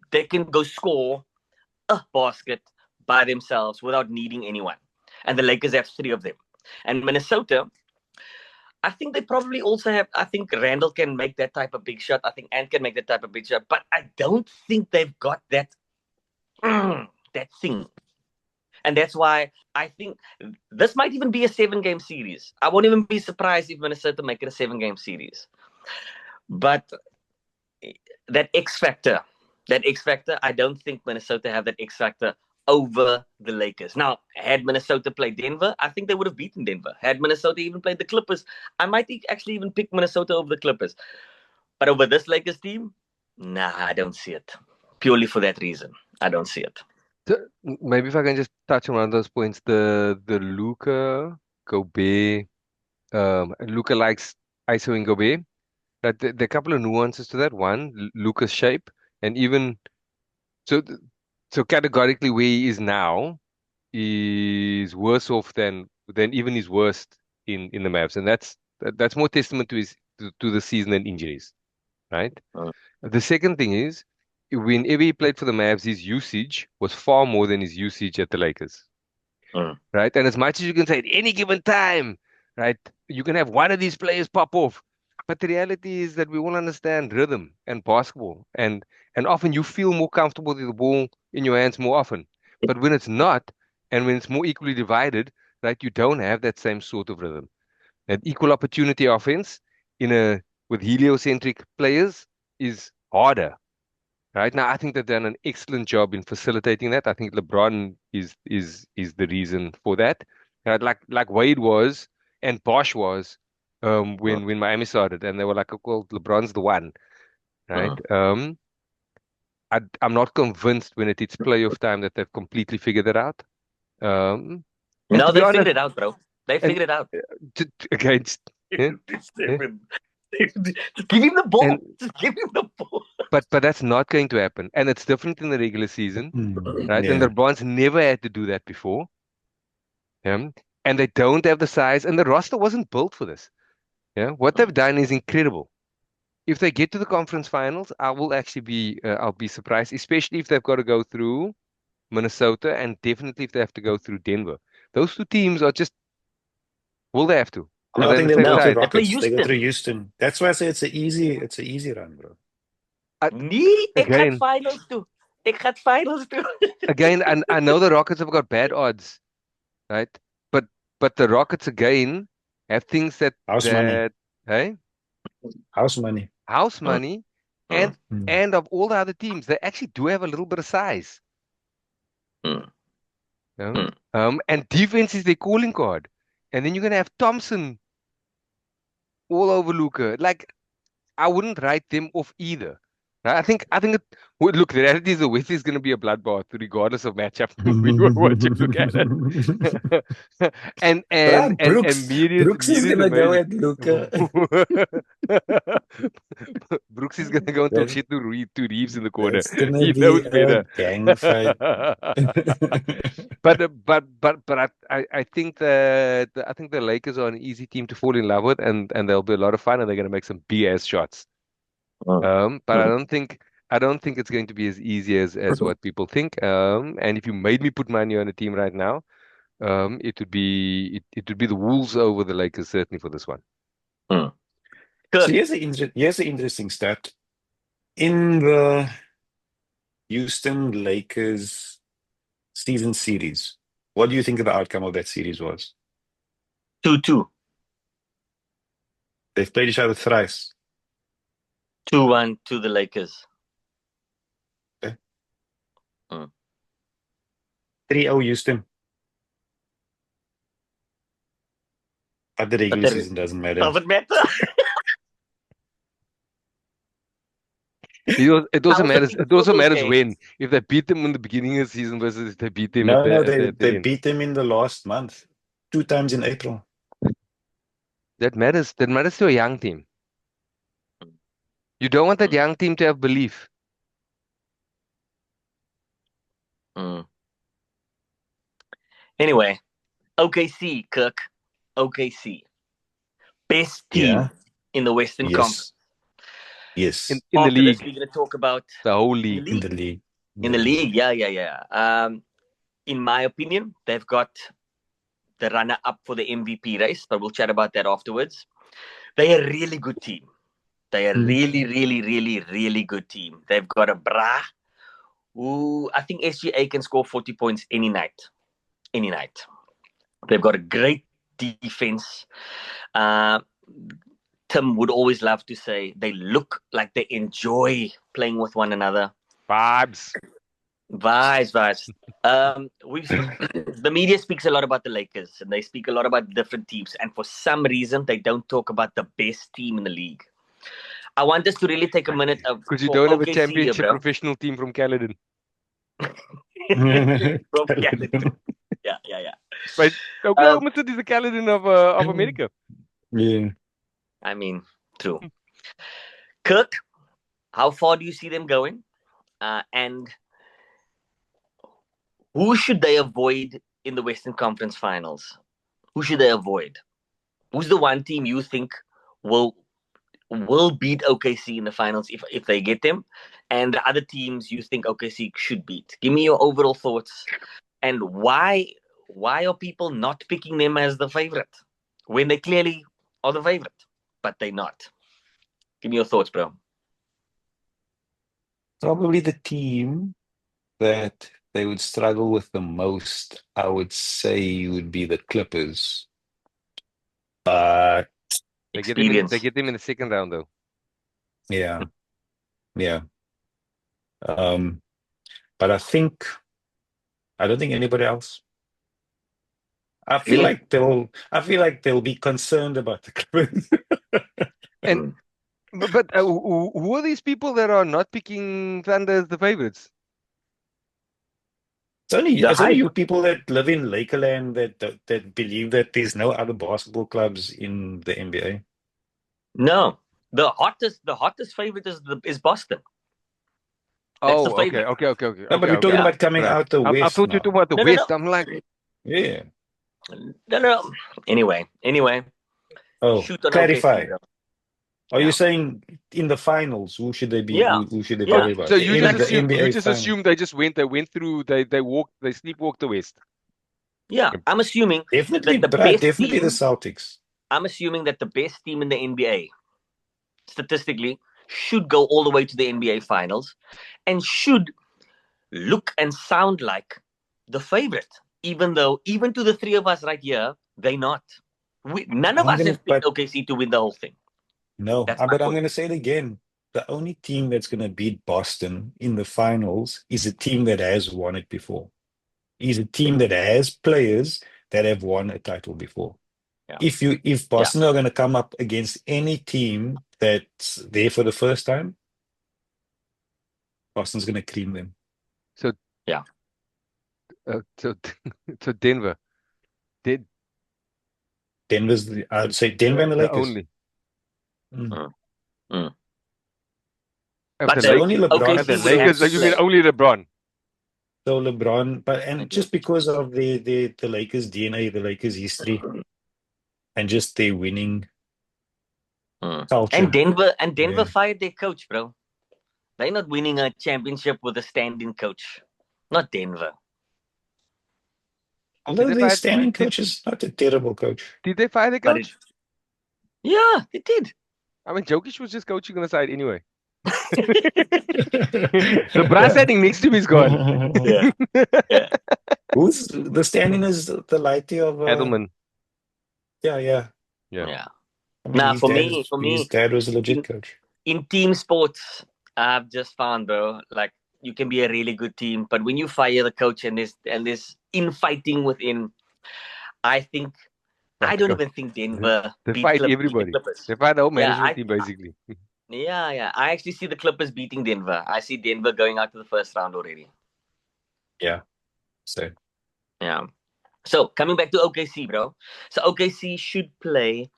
go score a basket by themselves without needing anyone. And the Lakers have three of them. And Minnesota, I think they probably also have, I think Randall can make that type of big shot. I think Ant can make that type of big shot. But I don't think they've got that thing. And that's why I think this might even be a 7-game series. I won't even be surprised if Minnesota make it a 7-game series. But that X factor, I don't think Minnesota have that X factor over the Lakers. Now, had Minnesota played Denver, I think they would have beaten Denver. Had Minnesota even played the Clippers, I might actually even pick Minnesota over the Clippers. But over this Lakers team, nah, I don't see it. Purely for that reason, I don't see it. So, maybe if I can just touch on one of those points, the Luka Gobert, Luka likes ISOing Gobert. But there are a couple of nuances to that. One, Luka's shape, and even so, so categorically where he is now is worse off than even his worst in the Mavs, and that's more testament to his to the season than injuries, right? Mm. The second thing is, whenever he played for the Mavs, his usage was far more than his usage at the Lakers, Mm. right? And as much as you can say at any given time, right, you can have one of these players pop off. But the reality is that we all understand rhythm and basketball, and often you feel more comfortable with the ball in your hands more often. But when it's not, and when it's more equally divided, right, you don't have that same sort of rhythm. An equal opportunity offense with heliocentric players is harder. Right now, I think they've done an excellent job in facilitating that. I think LeBron is the reason for that. Like Wade was and Bosh was when Miami started, and they were like, "Oh, well, LeBron's the one," right? I'm not convinced when it hits playoff time that they've completely figured it out. And No, to be they figured honest, it out, bro. They and figured it out. against yeah, yeah. Just give him the ball. And Just give him the ball. but that's not going to happen, and it's different in the regular season, right? And Yeah. the LeBron's never had to do that before. Yeah. And they don't have the size, and the roster wasn't built for this. Yeah. What they've done is incredible. If they get to the conference finals, I will actually I'll be surprised, especially if they've got to go through Minnesota, and definitely if they have to go through Denver. Those two teams are just, will they have to? Are No, I they think the they'll same go No, through size? they play Rockets. They go Houston. through Houston. That's why I say it's a easy run, bro. Nee, ek gaan Again, finals toe. Ek gaan finals toe. again, and I know the Rockets have got bad odds, right? But the Rockets again have things House money. hey, House money. house Mm, money, mm, and of all the other teams, they actually do have a little bit of size. mm, Yeah. mm. And defense is their calling card. And then you're gonna have Thompson all over Luka. Like, I wouldn't write them off either. Right? Look, the reality is the West is gonna be a bloodbath regardless of matchup. We know what you look at it. Bruh, And Brooks. Brooks is Media is gonna go amazing. at Luca. Brooks is gonna go and talk shit to Reeves in the corner. That's gonna He be knows a better. gang fight. But I think I think the Lakers are an easy team to fall in love with, and they'll be a lot of fun, and they're gonna make some BS shots. But I don't think it's going to be as easy as what people think. And if you made me put money on a team right now, it would be the Wolves over the Lakers certainly for this one. So Good. here's the interesting stat. In the Houston Lakers season series, what do you think the outcome of that series was? 2-2. They've played each other thrice. 2-1 to the Lakers. Okay. Mm. 3-0 Houston. But the regular then- season doesn't matter. Doesn't matter. It also How's the matters. big It also football matters game? when, if they beat them in the beginning of the season versus if they beat them No, at they the end. beat them in the last month, 2 times in April. That matters. That matters to a young team. You don't want that young team to have belief. Mm. Anyway, OKC, Kirk. OKC. Best team Yeah. in the Western Conference. Yes. In the After this, league, we're going to talk about the whole the league. In league. the league. In the league, yeah. In my opinion, they've got the runner-up for the MVP race, but we'll chat about that afterwards. They're a really good team. They're a really, really, really, really good team. They've got a Bra, who I think SGA can score 40 points any night. Any night. They've got a great defense. Tim would always love to say they look like they enjoy playing with one another. Vibes. Vibes. The media speaks a lot about the Lakers, and they speak a lot about different teams. And for some reason, they don't talk about the best team in the league. I want us to really take a minute Because you for don't have a OKC here, championship bro. professional team from Caledon. From Canada. Yeah. Right? Oklahoma City is the Caledon of America. Yeah. I mean, true. Kirk, how far do you see them going? And who should they avoid in the Western Conference Finals? Who should they avoid? Who's the one team you think will beat OKC in the finals if they get them, and the other teams you think OKC should beat? Give me your overall thoughts, and why are people not picking them as the favorite when they clearly are the favorite, but they're not? Give me your thoughts, bro. Probably the team that they would struggle with the most, I would say, would be the Clippers. But They Experience. get them in the second round though. yeah, yeah. But I don't think anybody else. Really? I feel like they'll be concerned about the Clippers. And but who are these people that are not picking Thunder as the favorites? The It's only hype. you people that live in Lakerland that believe that there's no other basketball clubs in the NBA. No, the hottest favorite is Boston. That's the Oh, favorite. okay. No, but we're talking Yeah. about coming Right. out the I West thought you were talking now. about the No. West. I'm like, Yeah. No. Anyway, Oh, shoot on clarify. OKC, bro. Are Yeah. you saying in the finals, who should they be? Yeah. Who should they Yeah. worry about? so you In just the assume NBA finals. they went through they sleepwalked the West. Yeah. I'm assuming Definitely, that the Brad, best definitely the team. Celtics. I'm assuming that the best team in the NBA, statistically, should go all the way to the NBA finals, and should look and sound like the favorite. Even to the three of us right here, they're not. None of us have picked But OKC to win the whole thing. no, That's my but I'm point. gonna say it again. The only team that's gonna beat Boston in the finals is a team that has won it before. Is a team that has players that have won a title before. Yeah. If Boston are gonna come up against any team that's there for the first time, Boston's gonna cream them. So Yeah. so so Denver, did I'd say Denver and the the Lakers. only Mm. of But the So the only Lakers. LeBron Of the OKC will have Lakers, to you mean play. only LeBron? So LeBron, but and Okay. just because of the Lakers DNA, the Lakers history, and just their winning culture. And Denver Yeah. fired their coach, bro. They're not winning a championship with a stand-in coach. Not Denver. Although they the fire- standing did- coach is not a terrible coach. Did they fire the But coach? yeah, it did. I mean, Jokic was just coaching on the side anyway. The The brass standing next to him is gone. Yeah. Who's the standing is the lighty of Edelman. yeah. Yeah. Yeah. I mean, Nah, his for dad me, was a legit coach. in team sports, I've just found, bro, like you can be a really good team, but when you fire the coach and there's infighting within, I don't even think Denver They beat fight beat the everybody. Clippers. They fight the whole Yeah, management team basically. Yeah. I actually see the Clippers beating Denver. I see Denver going out to the first round already. Yeah. So Yeah. So coming back to OKC, bro. So OKC should play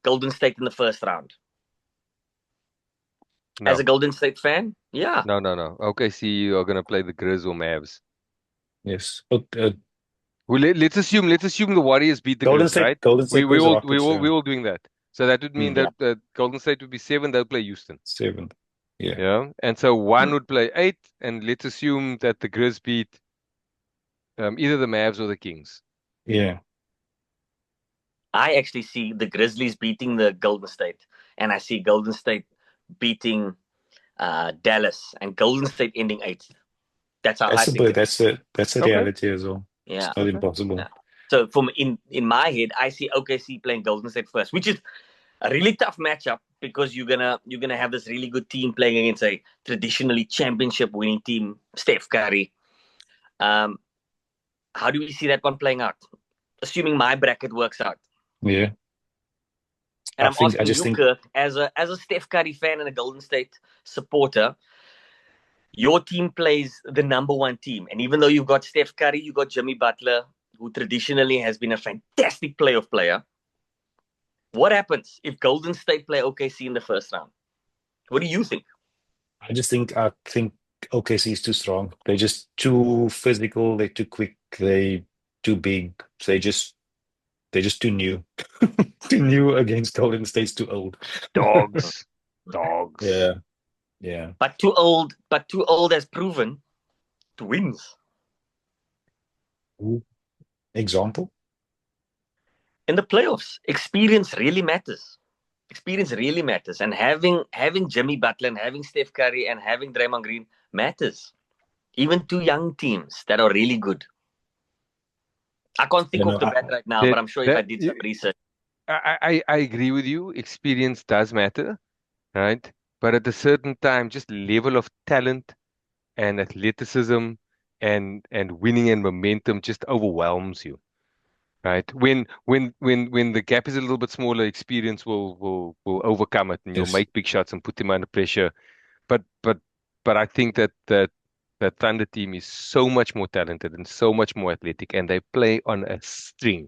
Golden State in the first round. No. As a Golden State fan, yeah. No. OKC are gonna play the Grizz or Mavs. yes. Well, let's assume the Warriors beat the Golden Grizz, right? Golden State We was all Rockets, we all doing that. So that would mean Mm. that Golden State would be 7. They'll play Houston. 7. Yeah. Yeah, and so one would play 8, and let's assume that the Grizz beat either the Mavs or the Kings. Yeah. I actually see the Grizzlies beating the Golden State, and I see Golden State beating Dallas, and Golden State ending 8th. That's how I think. That's a Okay. reality as well. Yeah. It's not impossible. Yeah. So in my head, I see OKC playing Golden State first, which is a really tough matchup because you're gonna have this really good team playing against a traditionally championship winning team, Steph Curry. How do we see that one playing out? Assuming my bracket works out. Yeah. And I I'm think I asking just you, think Kirk, as a Steph Curry fan and a Golden State supporter, your team plays the number one team. And even though you've got Steph Curry, you've got Jimmy Butler, who traditionally has been a fantastic playoff player. What happens if Golden State play OKC in the first round? What do you think? I think OKC is too strong. They're just too physical. They're too quick. They too big. They're just too new. Too new against Golden State's too old. Dogs. Dogs. Yeah, yeah. But too old has proven to wins. Ooh. Example? In the playoffs, experience really matters. Experience really matters. And having Jimmy Butler and having Steph Curry and having Draymond Green matters. Even two young teams that are really good. I can't think You off know, the bat right now, That but I'm sure if I did some research. I agree with you. Experience does matter, right? But at a certain time, just level of talent and athleticism and winning and momentum just overwhelms you, right? When the gap is a little bit smaller, experience will overcome it, and you'll yes. make big shots and put them under pressure. But but but I think that Thunder team is so much more talented and so much more athletic, and they play on a string.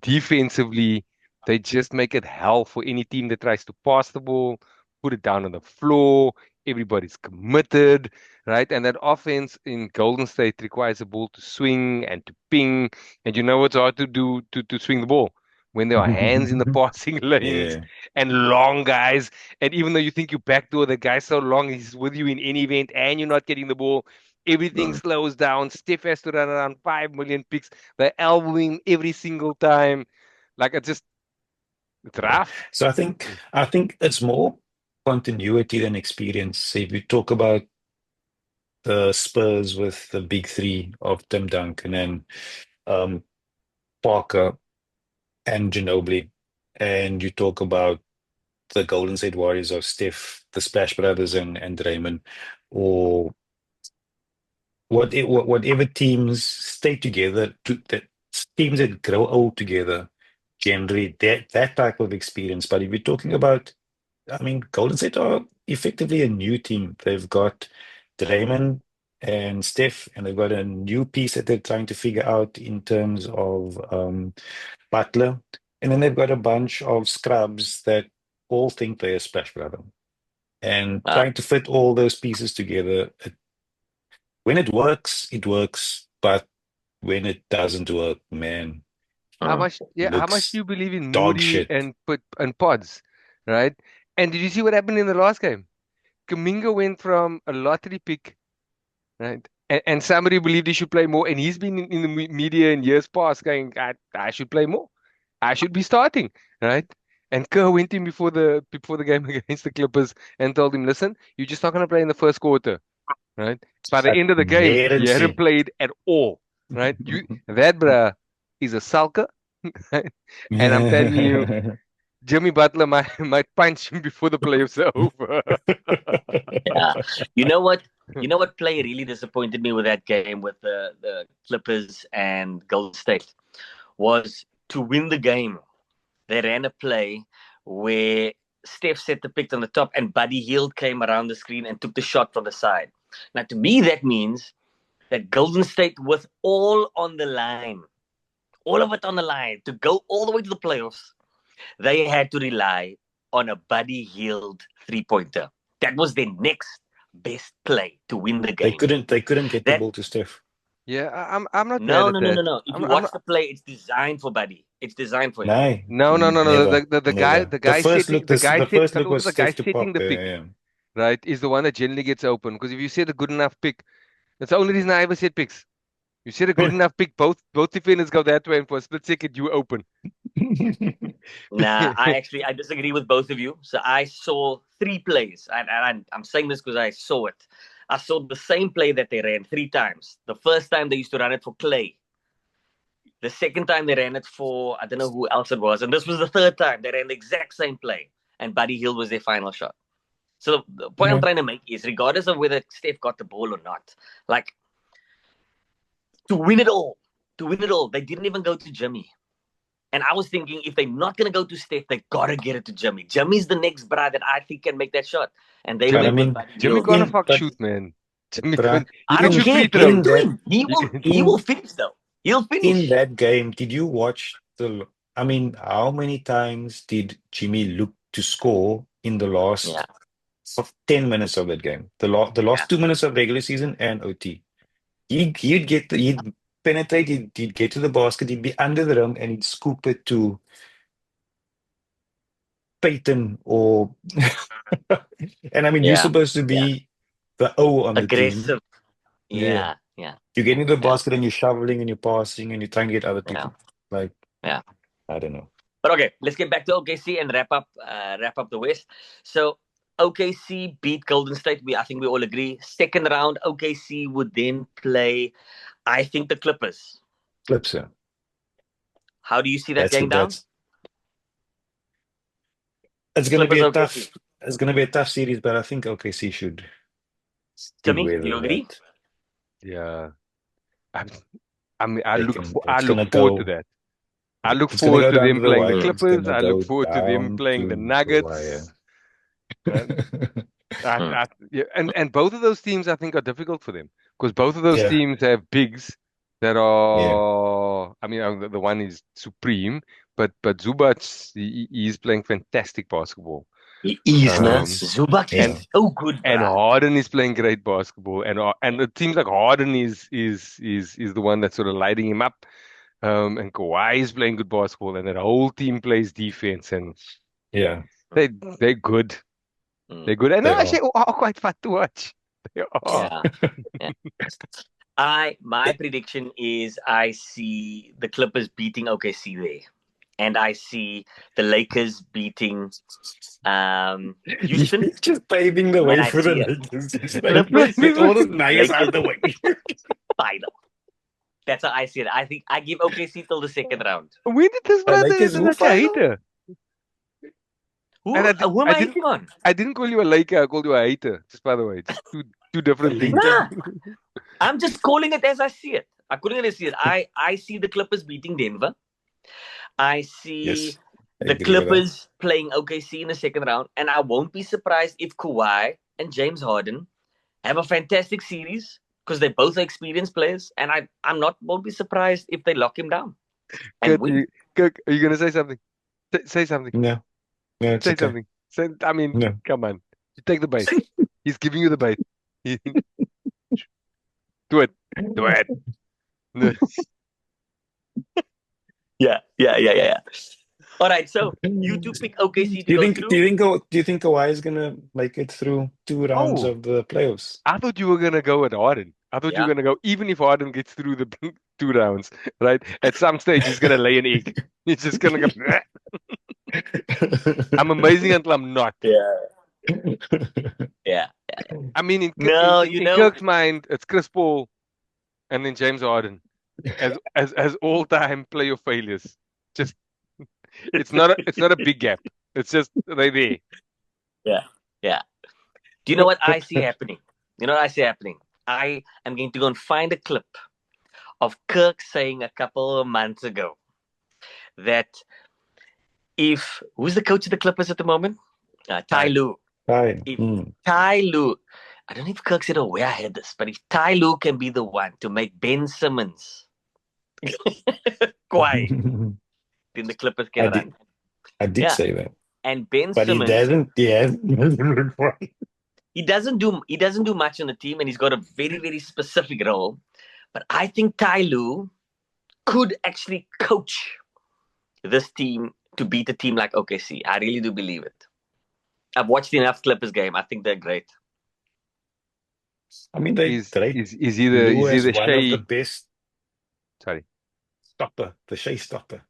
Defensively, they just make it hell for any team that tries to pass the ball, put it down on the floor. Everybody's committed, right? And that offense in Golden State requires the ball to swing and to ping. And you know what's hard to do to swing the ball? When there are hands in the passing lanes Yeah. and long guys. And even though you think you backdoor the guy so long, he's with you in any event and you're not getting the ball, everything slows down. Steph has to run around 5 million picks. They're elbowing every single time. Like it's Yeah. rough. So I think it's more continuity than experience. If you talk about the Spurs with the big three of Tim Duncan and um, Parker and Ginobili, and you talk about the Golden State Warriors of Steph, the Splash Brothers, and Draymond, or whatever teams stay together, that teams that grow old together, generally that type of experience. But if you're talking about, I mean, Golden State are effectively a new team. They've got Draymond and Steph, and they've got a new piece that they're trying to figure out in terms of Butler. And then they've got a bunch of scrubs that all think they're a splash brother. And trying to fit all those pieces together, when it works, it works. But when it doesn't work, man, How much do looks you believe in dog Moody shit. and Pods, right? And did you see what happened in the last game? Kaminga went from a lottery pick, right? And somebody believed he should play more, and he's been in the media in years past going, I should play more. I should be starting, right? And Kerr went in before the game against the Clippers and told him, listen, you're just not going to play in the first quarter, right? By the But end of the game, wait and he hadn't see. played at all, right? That bruh is a sulker, right? And I'm telling you, Jimmy Butler might punch him before the playoffs are over. Yeah. You know what? You know what play really disappointed me with that game with the Clippers and Golden State was to win the game. They ran a play where Steph set the pick on the top and Buddy Hield came around the screen and took the shot from the side. Now, to me, that means that Golden State, with all on the line, all of it on the line, to go all the way to the playoffs, they had to rely on a Buddy Hield three-pointer. That was their next best play to win the They game. couldn't get the That ball to Steph. Yeah, I'm not mad no, at no, no, that. no, no. If you I'm watch the play, it's designed for Buddy. It's designed for him. No, no, no, no, no. never, The guy never. The first look, the first look was the guy Steph to setting the Parker. pick, Yeah. right, is the one that generally gets open. Because if you set a good enough pick, that's the only reason I ever set picks. You set a good enough pick, both defenders go that way, and for a split second you open. Nah, I disagree with both of you. So I saw three plays, and I'm saying this because I saw it. I saw the same play that they ran three times. The first time they used to run it for Clay. The second time they ran it for, I don't know who else it was. And this was the third time they ran the exact same play. And Buddy Hield was their final shot. So the point I'm trying to make is, regardless of whether Steph got the ball or not, like, to win it all, they didn't even go to Jimmy. And I was thinking, if they're not going to go to Steph, they got to get it to Jimmy. Jimmy's the next brother that I think can make that shot. And they But went I mean, with Buddy Jimmy Hield. gonna in fuck but shoot, man. Jimmy bruh, he I can don't shoot care. free Give it throws. to that him. He in will finish, though. He'll finish. in that game, did you watch I mean, how many times did Jimmy look to score in the last Yeah. of 10 minutes of that game? The last 2 minutes of regular season and OT. He'd penetrate, he'd get to the basket, he'd be under the rim, and he'd scoop it to Peyton or and I mean, you're Yeah. supposed to Yeah. be the O on the team. Aggressive. Yeah. Yeah. You get into the Yeah. basket and you're shoveling and you're passing and you're trying to get other Yeah. people. Like, Yeah. I don't know. But okay, let's get back to OKC and wrap up the West. So OKC beat Golden State. I think we all agree. Second round, OKC would then play, I think, the Clippers. Clips, yeah. How do you see that going down? It's gonna be Clippers, a OKC. tough it's gonna be a tough series, but I think OKC should Jimmy, weather you agree? that. Yeah. I mean, I They look can- for, it's I gonna look forward to go- that. I look It's gonna forward go to down them to the playing the wire. It's Clippers. gonna I go look forward to them down playing the to Nuggets. Yeah, and both of those teams I think are difficult for them because both of those Yeah. teams have bigs that are. I mean, the one is supreme, but Zubac he's playing fantastic basketball. He is, man. Um, Zubac yeah. is so good, And bruh. Harden is playing great basketball, and it seems like Harden is the one that's sort of lighting him up. And Kawhi is playing good basketball, and that whole team plays defense, and Yeah. they're good. They're good, and They they're actually are. are quite fun to watch. They are. Yeah. My prediction is I see the Clippers beating OKC there. And I see the Lakers beating Houston. Just paving the way And I for the see it. Lakers. Just Clippers, like, get all the nays out Lakers of the way. final. That's how I see it. I think I give OKC till the second round. When did this The brother Lakers say who that you're a final? hater? Who, And who am I I didn't- hating on? I didn't call you a Laker. I called you a hater. Just by the way, just two different things. Nah, I'm just calling it as I see it. I'm calling it as I see it. I see the Clippers beating Denver. I see Yes. I the agree with that. Clippers playing OKC in the second round, and I won't be surprised if Kawhi and James Harden have a fantastic series because they're both experienced players, and won't be surprised if they lock him down and win. Kirk, are you gonna say something? Say something. No. No, it's Say okay. something. I mean, No. come on. You take the bait. He's giving you the bait. Do it. Do it. Yeah. All right, so you two pick OKC to go through. Do you think Kawhi is gonna make it through 2 rounds Oh. of the playoffs? I thought you were gonna go with Harden. I thought you were Yeah. gonna go even if Harden gets through the 2 rounds, right? At some stage he's gonna lay an egg. He's just gonna go. I'm amazing until I'm not. Yeah. I mean, in No, Kirk's mind, it's Chris Paul and then James Harden as all-time player failures. Just it's not a big gap. It's just they're there. Yeah. Do you know what I see happening? I am going to go and find a clip of Kirk saying a couple of months ago that who's the coach of the Clippers at the moment? Ty Lue. Fine. If Ty Lue, I don't know if Kirk said, where I had this, but if Ty Lue can be the one to make Ben Simmons quiet, then the Clippers can run. I did say that. And Ben But Simmons, he hasn't looked right. he doesn't do much on the team, and he's got a very, very specific role. But I think Ty Lue could actually coach this team to beat a team like OKC. I really do believe it. I've watched enough Clippers game. I think they're great. I mean, they're Is great. either Lue is one Shea. of the best Sorry. stopper, the Shea stopper.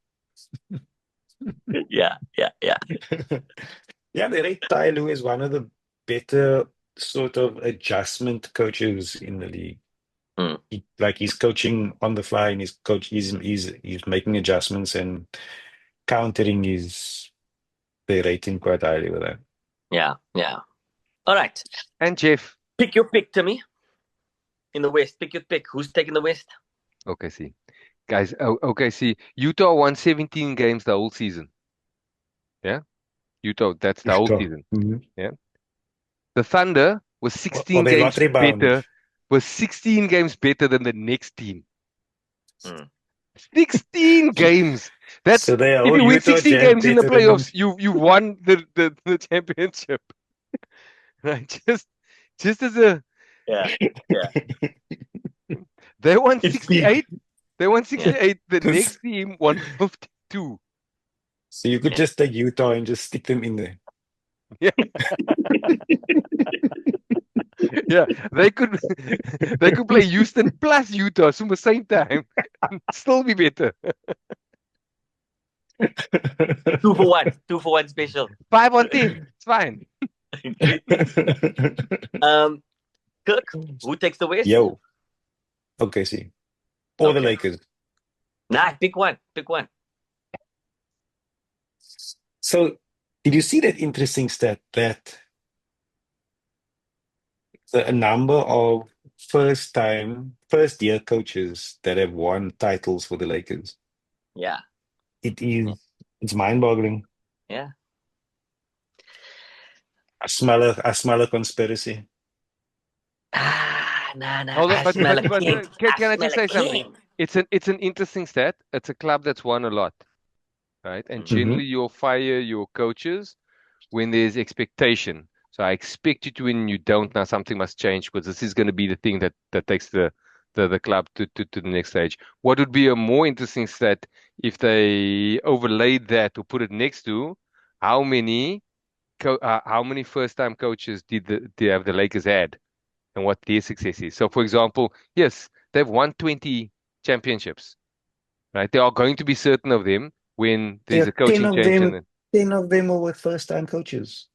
Yeah. Yeah, they rate Ty Lue is one of the better sort of adjustment coaches in the league. He's coaching on the fly, and he's making adjustments and countering they rate him quite highly with that. Yeah. All right. And Jeff. Pick your pick, Timmy. In the West. Pick your pick. Who's taking the West? Okay, see. Guys, okay, see, Utah won 17 games the whole season. Yeah? Utah, that's the whole Utah. season. Mhm. Yeah. The Thunder was Or 16 they games lottery bound. better, than the next team. Mm. 16 games. That's So they if hold you win Utah 16 Jazz games in the better than them. playoffs, you won the championship. Right? Just as a Yeah. Yeah. they won It's 68. They won Yeah. 68. The next team won 52. So you could just take Utah and just stick them in there. Yeah. Yeah. They could they could play Houston plus Utah at the same time. Still be better. 2-for-1. 2-for-1 special. 5 on 10. It's fine. um, Kirk, who takes the West? Yo. Okay, see. Or the Okay. Lakers. Nah, pick one. Pick one. So did you see that interesting stat that a number of first year coaches that have won titles for the Lakers? Yeah. It's mind-boggling. Yeah. I smell a conspiracy. Nah. Hold on, I smell a king. can I smell just a say something? king. It's an interesting stat. It's a club that's won a lot, right? And generally you'll fire your coaches when there's expectation. So I expect you to win, you don't. Now something must change because this is going to be the thing that takes the club to the next stage. What would be a more interesting stat if they overlaid that or put it next to how many first time coaches did the Lakers had and what their success is. So for example, yes, they've won 20 championships, right? There are going to be certain of them when there's Yeah, a coaching change and 10 of them are with first-time coaches.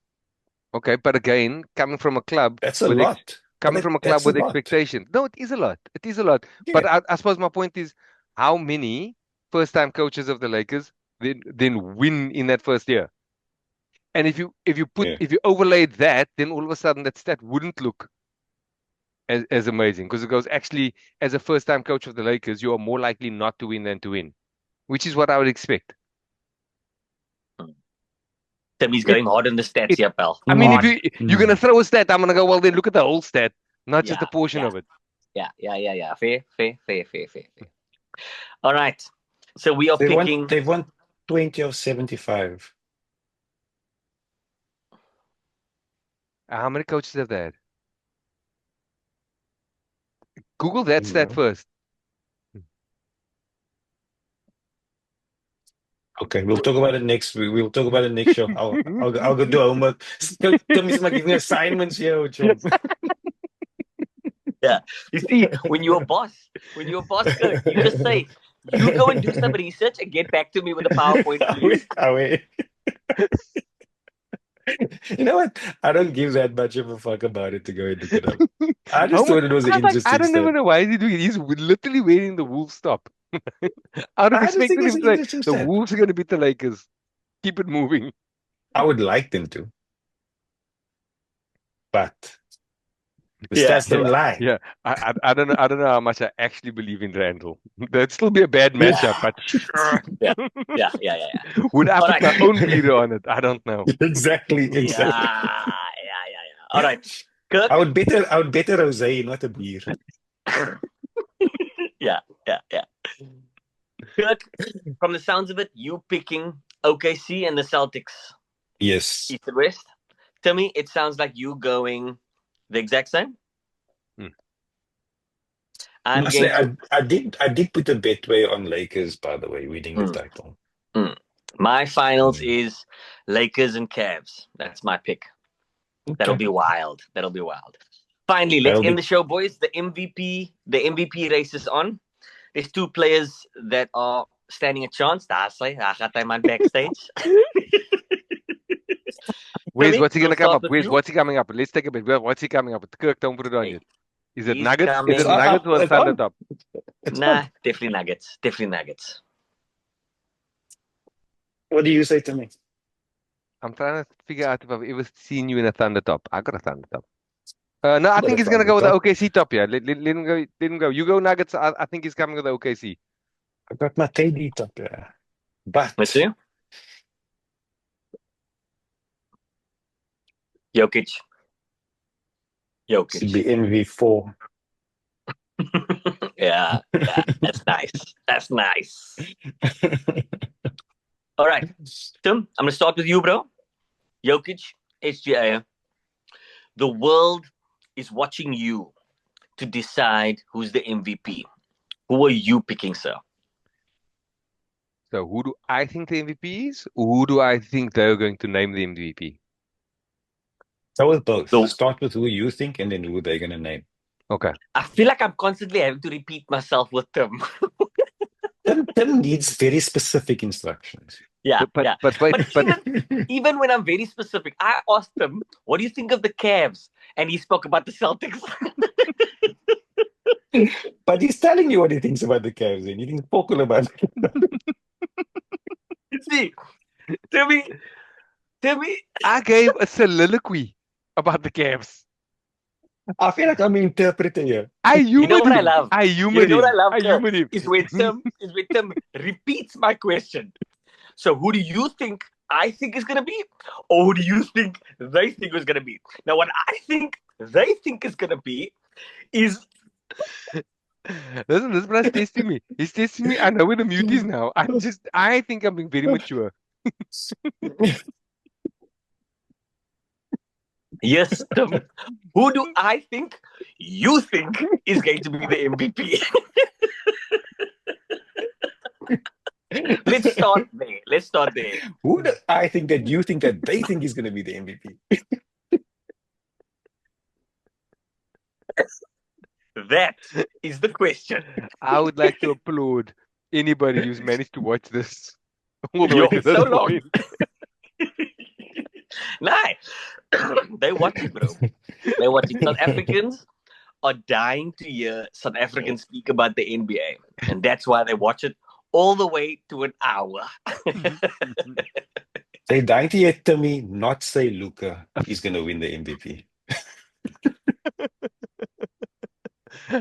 okay, but again, coming from a club That's a with lot. coming from a club That's a with lot. expectation. No, it is a lot. It is a lot. Yeah. But I suppose my point is how many first time coaches of the Lakers then win in that first year? And if you Yeah. overlaid that, then all of a sudden that stat wouldn't look as amazing because it goes actually as a first time coach of the Lakers, you are more likely not to win than to win, which is what I would expect. Timmy's going hard on the stats here, pal. I mean, Come if on. you're gonna throw a stat, I'm gonna go, well then look at the whole stat, not just a portion of it. Yeah. Fair. All right. So we are picking. They've won 20 of 75. How many coaches have they had? Google that stat first. Okay, we'll talk about it next week. We'll talk about it next show. I'll go do homework. Timmy's giving assignments here, Joe. Yeah. You see, when you're a boss, Kirk, you just say, you go and do some research and get back to me with a PowerPoint, please. You know what? I don't give that much of a fuck about it to go and look it up. I just thought it was an interesting I don't even stat. know why is he doing it. He's literally wearing the Wolves top. Out of I just respect think to it's him, an like, interesting the stat. Wolves are going to beat the Lakers. Keep it moving. I would like them to. But the Yeah, stats don't lie. Yeah, I don't know. I don't know how much I actually believe in Randall. That'd still be a bad matchup, but sure. Yeah. Would I All put right. my own beer on it? I don't know. Exactly. Yeah. All right. Kirk. I would bet a rosé, not a beer. Yeah. Kirk, from the sounds of it, you picking OKC and the Celtics. Yes. East and West. Timmy, it sounds like you going the exact same. I did put a betway on Lakers, by the way, winning the title. My finals is Lakers and Cavs. That's my pick. Okay. That'll be wild. Finally, let's end the show, boys. The MVP race is on. There's two players that are standing a chance. Daar gaat hy man backstage. What's he going to come up? What's he coming up? Let's take a bit. What's he coming up with? Kirk, don't put it on yet. Is it Nuggets? Is it Nuggets or Thunder top? Nah, definitely Nuggets. What do you say to me? I'm trying to figure out if I've ever seen you in a Thunder top. I got a Thunder top. No, I think he's going to go with the OKC top here. Let him go. You go Nuggets. I think he's coming with the OKC. I got my KD top here. Let's But see. Jokic. should be Jokic. MV4. Yeah, yeah, that's nice. That's nice. All right, Tim, I'm gonna start with you, bro. Jokic, HGA. The world is watching you to decide who's the MVP. Who are you picking, sir? So who do I think the MVP is? Or who do I think they're going to name the MVP? So with both. The Start with who you think and then who they're going to name. Okay. I feel like I'm constantly having to repeat myself with Tim. Tim needs very specific instructions. Yeah, But yeah. but wait, But even when I'm very specific, I asked him, "What do you think of the Cavs?" And he spoke about the Celtics. But he's telling you what he thinks about the Cavs and he thinks vocal about it. See, Timmy. I gave a soliloquy about the Cavs. I feel like I'm an interpreter here. I You know humored what I him. love? I You humored know what I him. love, I Kirk, humored him. is when Tim repeats my question. So who do you think I think is gonna be? Or who do you think they think is gonna be? Now what I think they think is gonna be is Listen, this brother's testing me. He's testing me. I know where the mute is now. I think I'm being very mature. yes, Tim. Who do I think you think is going to be the MVP? Let's start there. Who do I think that you think that they think is going to be the MVP? That is the question. I would like to applaud anybody who's managed to watch this all the way Yo, to this so long. point. Nah, they watch it, bro. They watch it. South Africans are dying to hear South Africans speak about the NBA, and that's why they watch it all the way to an hour. They're dying to hear Timmy not say Luka is going to win the MVP.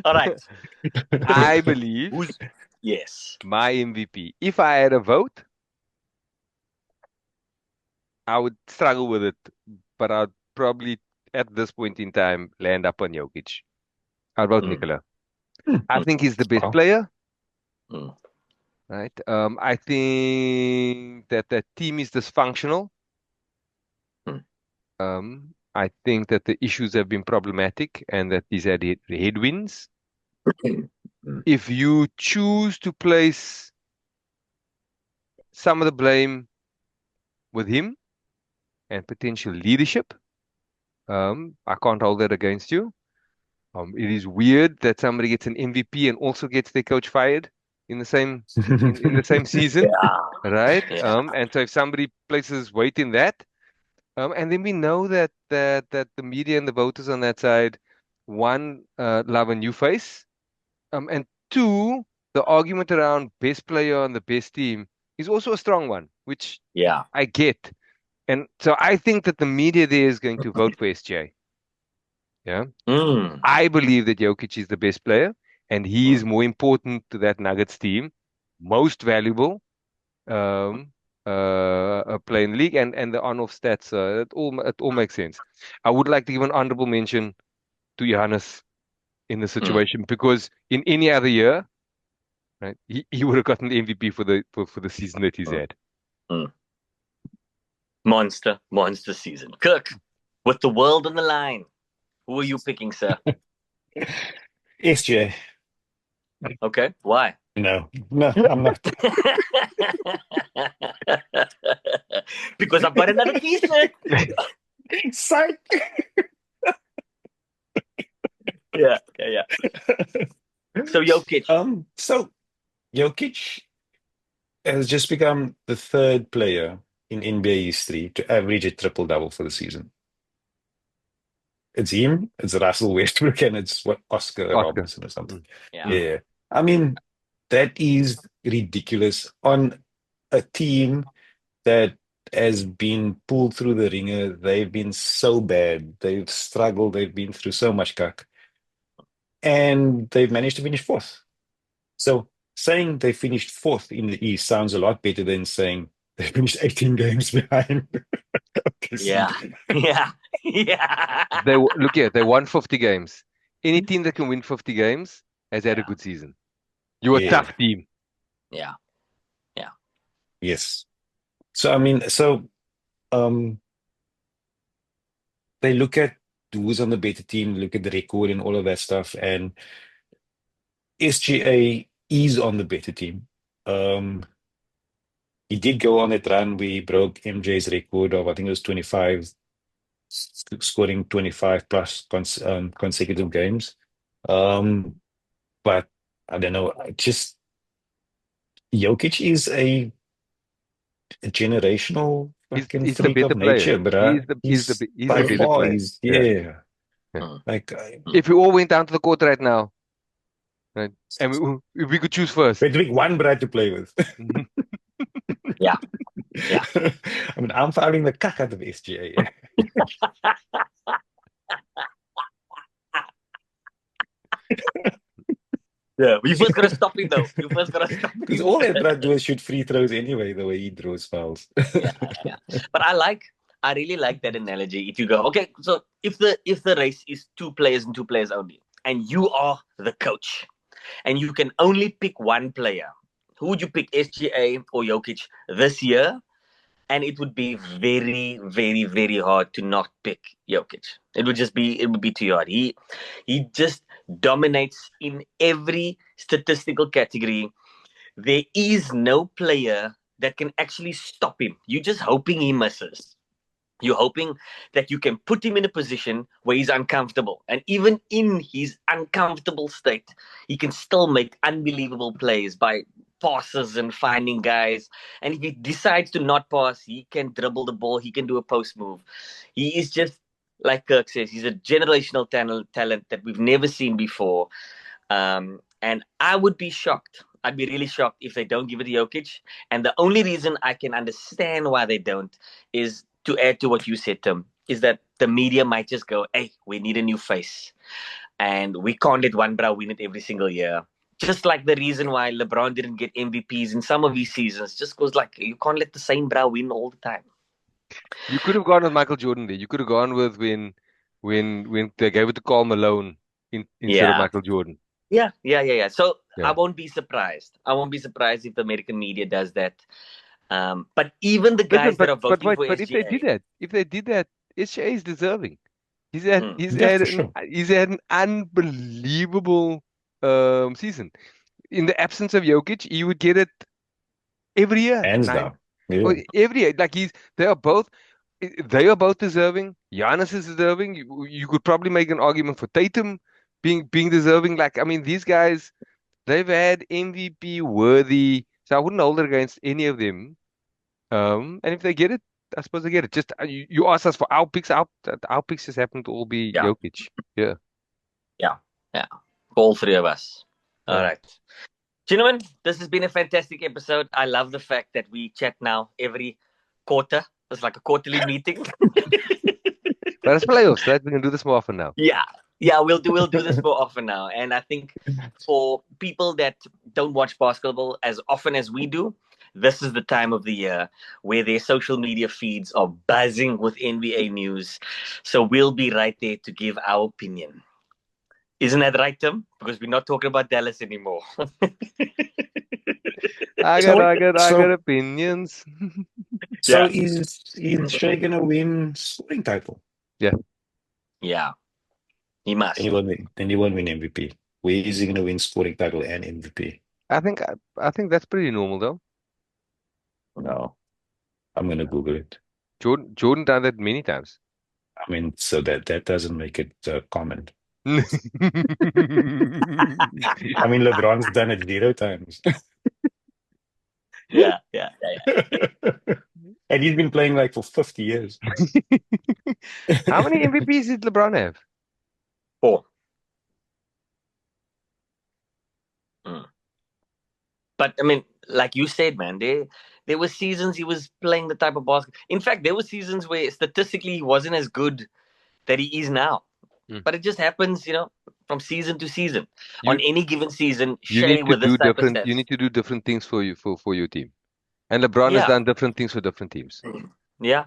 All right. I believe Yes. my MVP. If I had a vote, I would struggle with it, but I'd probably at this point in time land up on Jokic. How about Nicola? I think he's the best Wow. player. Mm. Right. I think that the team is dysfunctional. I think that the issues have been problematic and that he's had headwinds. If you choose to place some of the blame with him and potential leadership, I can't hold that against you. It is weird that somebody gets an MVP and also gets their coach fired in the same in the same season, right? Yeah. And so if somebody places weight in that, and then we know that the media and the voters on that side, one, love a new face, and two, the argument around best player on the best team is also a strong one, which Yeah. I get. And so I think that the media there is going to vote for SJ. Yeah. I believe that Jokic is the best player and he is more important to that Nuggets team, most valuable player in the league and the on-off stats. It all makes sense. I would like to give an honorable mention to Johannes in the situation because in any other year, right, he would have gotten the MVP for the season that he's had. Monster season. Kirk, with the world on the line, who are you picking, sir? SJ. Okay, why? No, I'm not. Because I've got another t-shirt. Psych. Yeah. So Jokic. So Jokic has just become the third player in NBA history to average a triple-double for the season. It's him, it's Russell Westbrook, and it's Oscar Robertson or something. Yeah. I mean, that is ridiculous on a team that has been pulled through the ringer. They've been so bad. They've struggled. They've been through so much cuck. And they've managed to finish fourth. So saying they finished fourth in the East sounds a lot better than saying they finished 18 games behind. Yeah. Yeah. Yeah. Look here, they won 50 games. Any team that can win 50 games has had a Yeah. good season. You're a Yeah. tough team. Yeah. Yes. So I mean, they look at who's on the better team, look at the record and all of that stuff, and SGA is on the better team. He did go on that run where he broke MJ's record of, I think it was 25, scoring 25 plus consecutive games. But I don't know, Jokic is a generational fucking He's the freak better of player. nature, bruh. He's the By better far, player. Yeah. yeah. Mm. Like, If we all went down to the court right now, right, and if we could choose first. we pick one bruh to play with. Yeah. Yeah. I mean, I'm fouling the cuck out of SGA. Yeah. You first gotta stop him though. You first gotta stop Because him. all that bruh do is shoot free throws anyway, the way he draws fouls. Yeah. But I really like that analogy. If you go, okay, so if the race is two players and two players only, and you are the coach, and you can only pick one player, who would you pick, SGA or Jokic this year? And it would be very, very, very hard to not pick Jokic. It would be too hard. He just dominates in every statistical category. There is no player that can actually stop him. You're just hoping he misses. You're hoping that you can put him in a position where he's uncomfortable. And even in his uncomfortable state, he can still make unbelievable plays by passes and finding guys. And if he decides to not pass, he can dribble the ball. He can do a post move. He is just, like Kirk says, he's a generational talent that we've never seen before. And I would be shocked. I'd be really shocked if they don't give it to Jokic. And the only reason I can understand why they don't is, to add to what you said, Tim, is that the media might just go, hey, we need a new face. And we can't let one brow win it every single year. Just like the reason why LeBron didn't get MVPs in some of his seasons, just goes like, you can't let the same brow win all the time. You could have gone with Michael Jordan there. You could have gone with when they gave it to Karl Malone instead of Michael Jordan. Yeah. So Yeah. I won't be surprised. I won't be surprised if the American media does that. But even the guys that are voting for SGA, if they did that, SGA is deserving. He's had sure. he's had an unbelievable season. In the absence of Jokic, he would get it every year. Hands down. Yeah. Or every year. Like they are both deserving. Giannis is deserving. You could probably make an argument for Tatum being deserving. Like, I mean, these guys, they've had MVP worthy. So I wouldn't hold it against any of them. And if they get it, I suppose they get it. Just you asked us for our picks. Our picks just happen to all be Jokic. Yeah. all three of us. All Yeah. right. Gentlemen, this has been a fantastic episode. I love the fact that we chat now every quarter. It's like a quarterly meeting. But it's playoffs, right? We can do this more often now. Yeah, we'll do this more often now. And I think for people that don't watch basketball as often as we do, this is the time of the year where their social media feeds are buzzing with NBA news. So we'll be right there to give our opinion. Isn't that right, Tim? Because we're not talking about Dallas anymore. I got opinions. So is Shea gonna win scoring title? Yeah, he must. Then he won't win MVP. Where is he gonna win scoring title and MVP? I think that's pretty normal though. No. I'm gonna Google it. Jordan done that many times. I mean, so that doesn't make it common. I mean, LeBron's done it 0 times. Yeah. And he's been playing like for 50 years. How many MVPs did LeBron have? 4. But I mean, like you said, man, there were seasons he was playing the type of basketball. In fact, there were seasons where statistically he wasn't as good that he is now. But it just happens, from season to season. You- On any given season, You Shea need to with this do type of different. You stats. need to do different things for your team. And LeBron has Yeah. done different things for different teams. Yeah.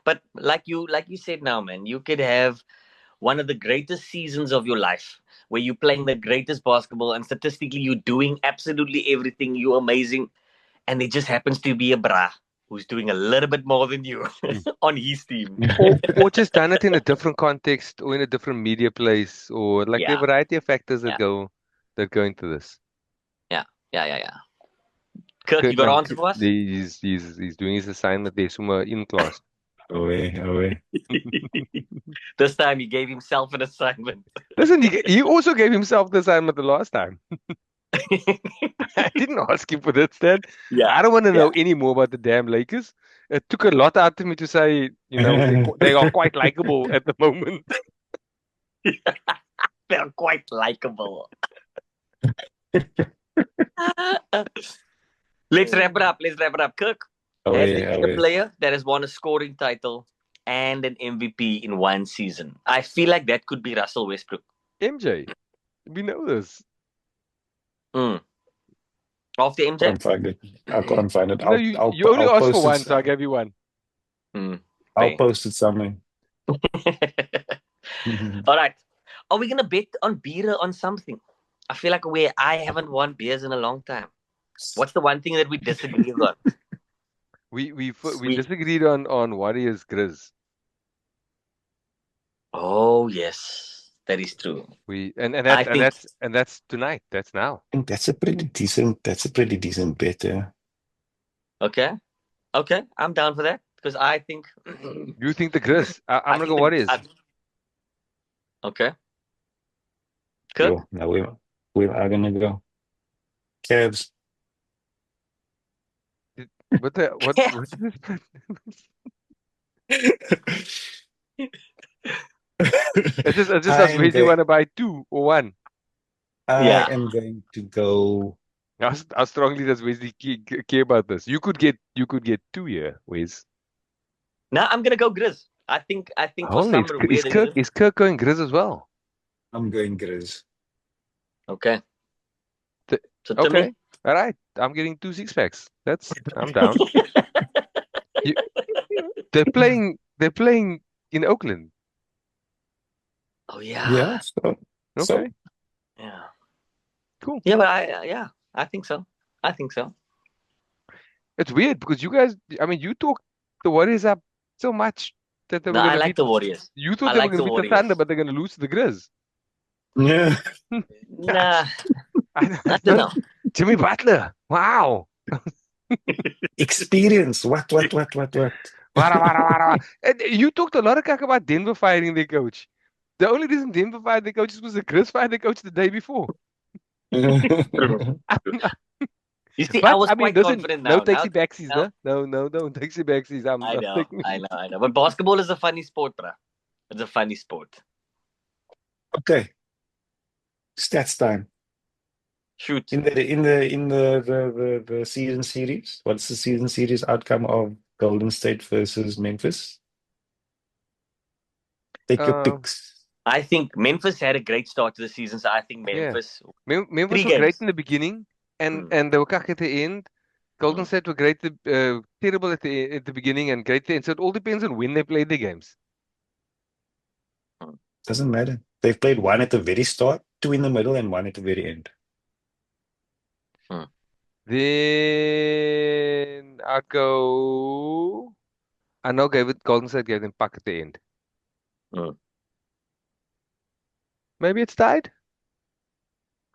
But like you said now, man, you could have one of the greatest seasons of your life where you're playing the greatest basketball and statistically you're doing absolutely everything, you're amazing, and there just happens to be a bra who's doing a little bit more than you on his team. Or just done it in a different context or in a different media place, or like there are a variety of factors that Yeah. go into this. Yeah. Kirk, you got an answer for us? He's doing his assignment there somewhere in class. Away. This time he gave himself an assignment. Listen, he also gave himself the assignment the last time. I didn't ask him for that, Stan. I don't want to know any more about the damn Lakers. It took a lot out of me to say, they are quite likable at the moment. They're quite likable. Let's wrap it up. Kirk, has there been a player that has won a scoring title and an MVP in one season? I feel like that could be Russell Westbrook. MJ. We know this. Off the MJ? I can't find it. No, you only I'll asked for post one, it. so I gave you one. I'll post it somewhere. All right. Are we gonna bet on beer on something? I feel like I haven't won beers in a long time. What's the one thing that we disagree on? We disagreed on Warriors Grizz. Oh yes, that is true. That's tonight. That's now. I think that's a pretty decent bet, yeah. Okay, I'm down for that because I think you think the Grizz. I'm gonna go Warriors. Okay. Cool. Now we are gonna go Cavs. What It's just as Wesley you want to buy 2 or 1. I am going to go. How strongly does Wesley care about this? You could get 2 here, Wes. No, I'm gonna go Grizz. I think for some reason is Kirk going Grizz as well? I'm going Grizz. Okay. So okay. All right. I'm getting 2 6-packs. I'm down. They're playing in Oakland. Oh yeah. Yeah. Okay. Yeah. Cool. Yeah, but I think so. It's weird because you guys, you talk the Warriors up so much that they were going to beat the Warriors. You thought they were going to beat the Thunder, but they're going to lose to the Grizz. Yeah. Nah. I don't know. Jimmy Butler. Wow. Experience. What? And you talked a lot of cack about Denver firing their coach. The only reason Denver fired their coach was the Grizz fired their coach the day before. You see, I was quite confident now. No taxi backsies, no taxi backsies. I know. But basketball is a funny sport, bruh. It's a funny sport. Okay. Stats time. Shoot. In the season series, what's the season series outcome of Golden State versus Memphis? Take your picks. I think Memphis had a great start to the season, so I think Memphis. Yeah. Memphis was great in the beginning, and they were cock at the end. Golden State were great, terrible at the beginning, and great at the end. So it all depends on when they play the games. Doesn't matter. They've played one at the very start, 2 in the middle, and 1 at the very end. Then I'd go. I know Golden State gave them puck at the end. Maybe it's tied.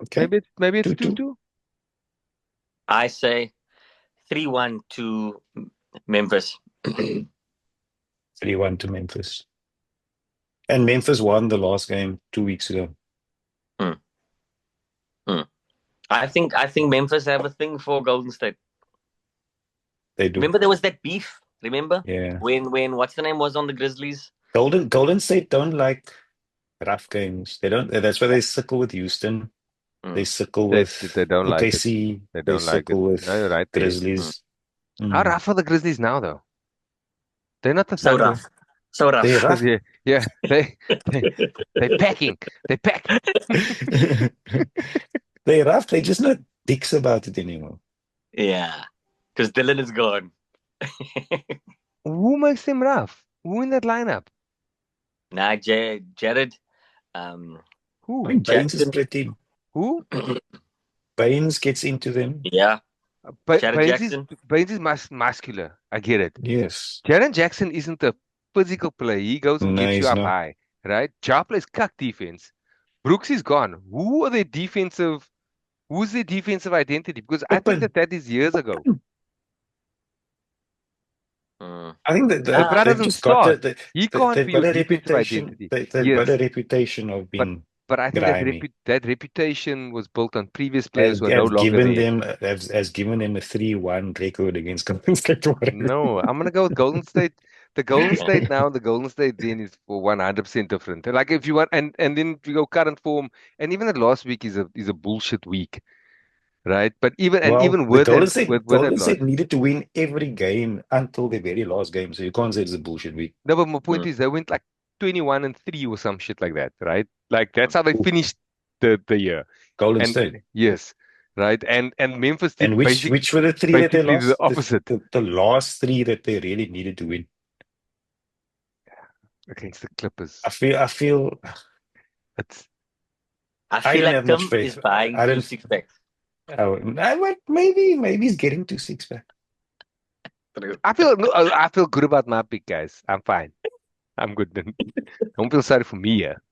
Okay. Maybe it's 2-2. I say 3-1 to Memphis. 3-1 to Memphis. And Memphis won the last game 2 weeks ago. I think Memphis have a thing for Golden State. They do. Remember there was that beef? Remember? Yeah. When what's the name was on the Grizzlies? Golden State don't like rough games. They don't. That's why they sickle with Houston. They sickle with they don't like OKC. They don't like sickle with right Grizzlies. How rough are the Grizzlies now, though? They're not the So Thunder. rough. So rough. They're rough. Yeah, they're packing. They pack. They're rough. They're just not dicks about it anymore. Yeah, because Dylan is gone. Who makes them rough? Who in that lineup? Nah, Jared, I Who? mean, Baines is Jackson. in the team. Who? Baines gets into them. Yeah, Jared Baines Jackson. is muscular. I get it. Yes. Jaren Jackson isn't a physical player. He goes and No, gets you he's up not. high, right? Ja plays cuck defense. Brooks is gone. Who's their defensive identity? Because I think Open. that is years ago. Mm. I think that If that they've doesn't just got start, he can't they've be got your a defensive reputation. identity. They've got Yes, a reputation of but being but I think grimy. that reputation was built on previous players who are no Has longer given there. them has given them a 3-1 record against Golden State Warriors. No, I'm gonna go with Golden State. The Golden State now, the Golden State then is for 100% different. Like if you want, and then if you go current form, and even the last week is a bullshit week, right? But Well, even the with that Golden loss, State needed to win every game until the very last game, so you can't say it's a bullshit week. no. But my point Mm. is they went like 21-3 or some shit like that, right? Like that's how they Ooh. finished the year. Golden And State. yes, right. And Memphis did And which were the three that they basically the lost? opposite The last three that they really needed to win. against the Clippers. I feel It's I I feel don't like have much Tim faith. is buying I two don't. six packs. Maybe he's getting to six pack. I feel good about my pick, guys. I'm fine. I'm good then. Don't feel sorry for me here.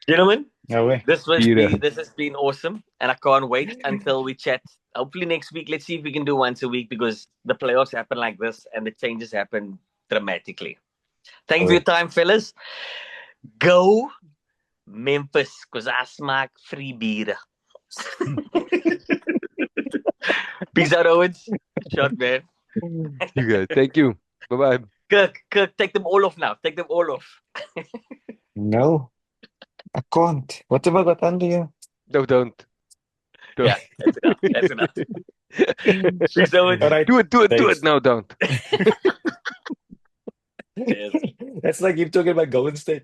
Gentlemen, No way. this Peter. has been awesome, and I can't wait until we chat. Hopefully next week. Let's see if we can do once a week because the playoffs happen like this and the changes happen dramatically. Thank you for your time, fellas. Go Memphis, because I smaak free beer. Peace out, Owens. Shot, man. You guys. Thank you. Bye bye. Kirk, take them all off now. Take them all off. No, I can't. What have I got under here? No, don't. Yeah, that's enough. That's enough. Peace, Owens. All right. Do it. Thanks. No, don't. Cheers. That's like you talking about Golden State.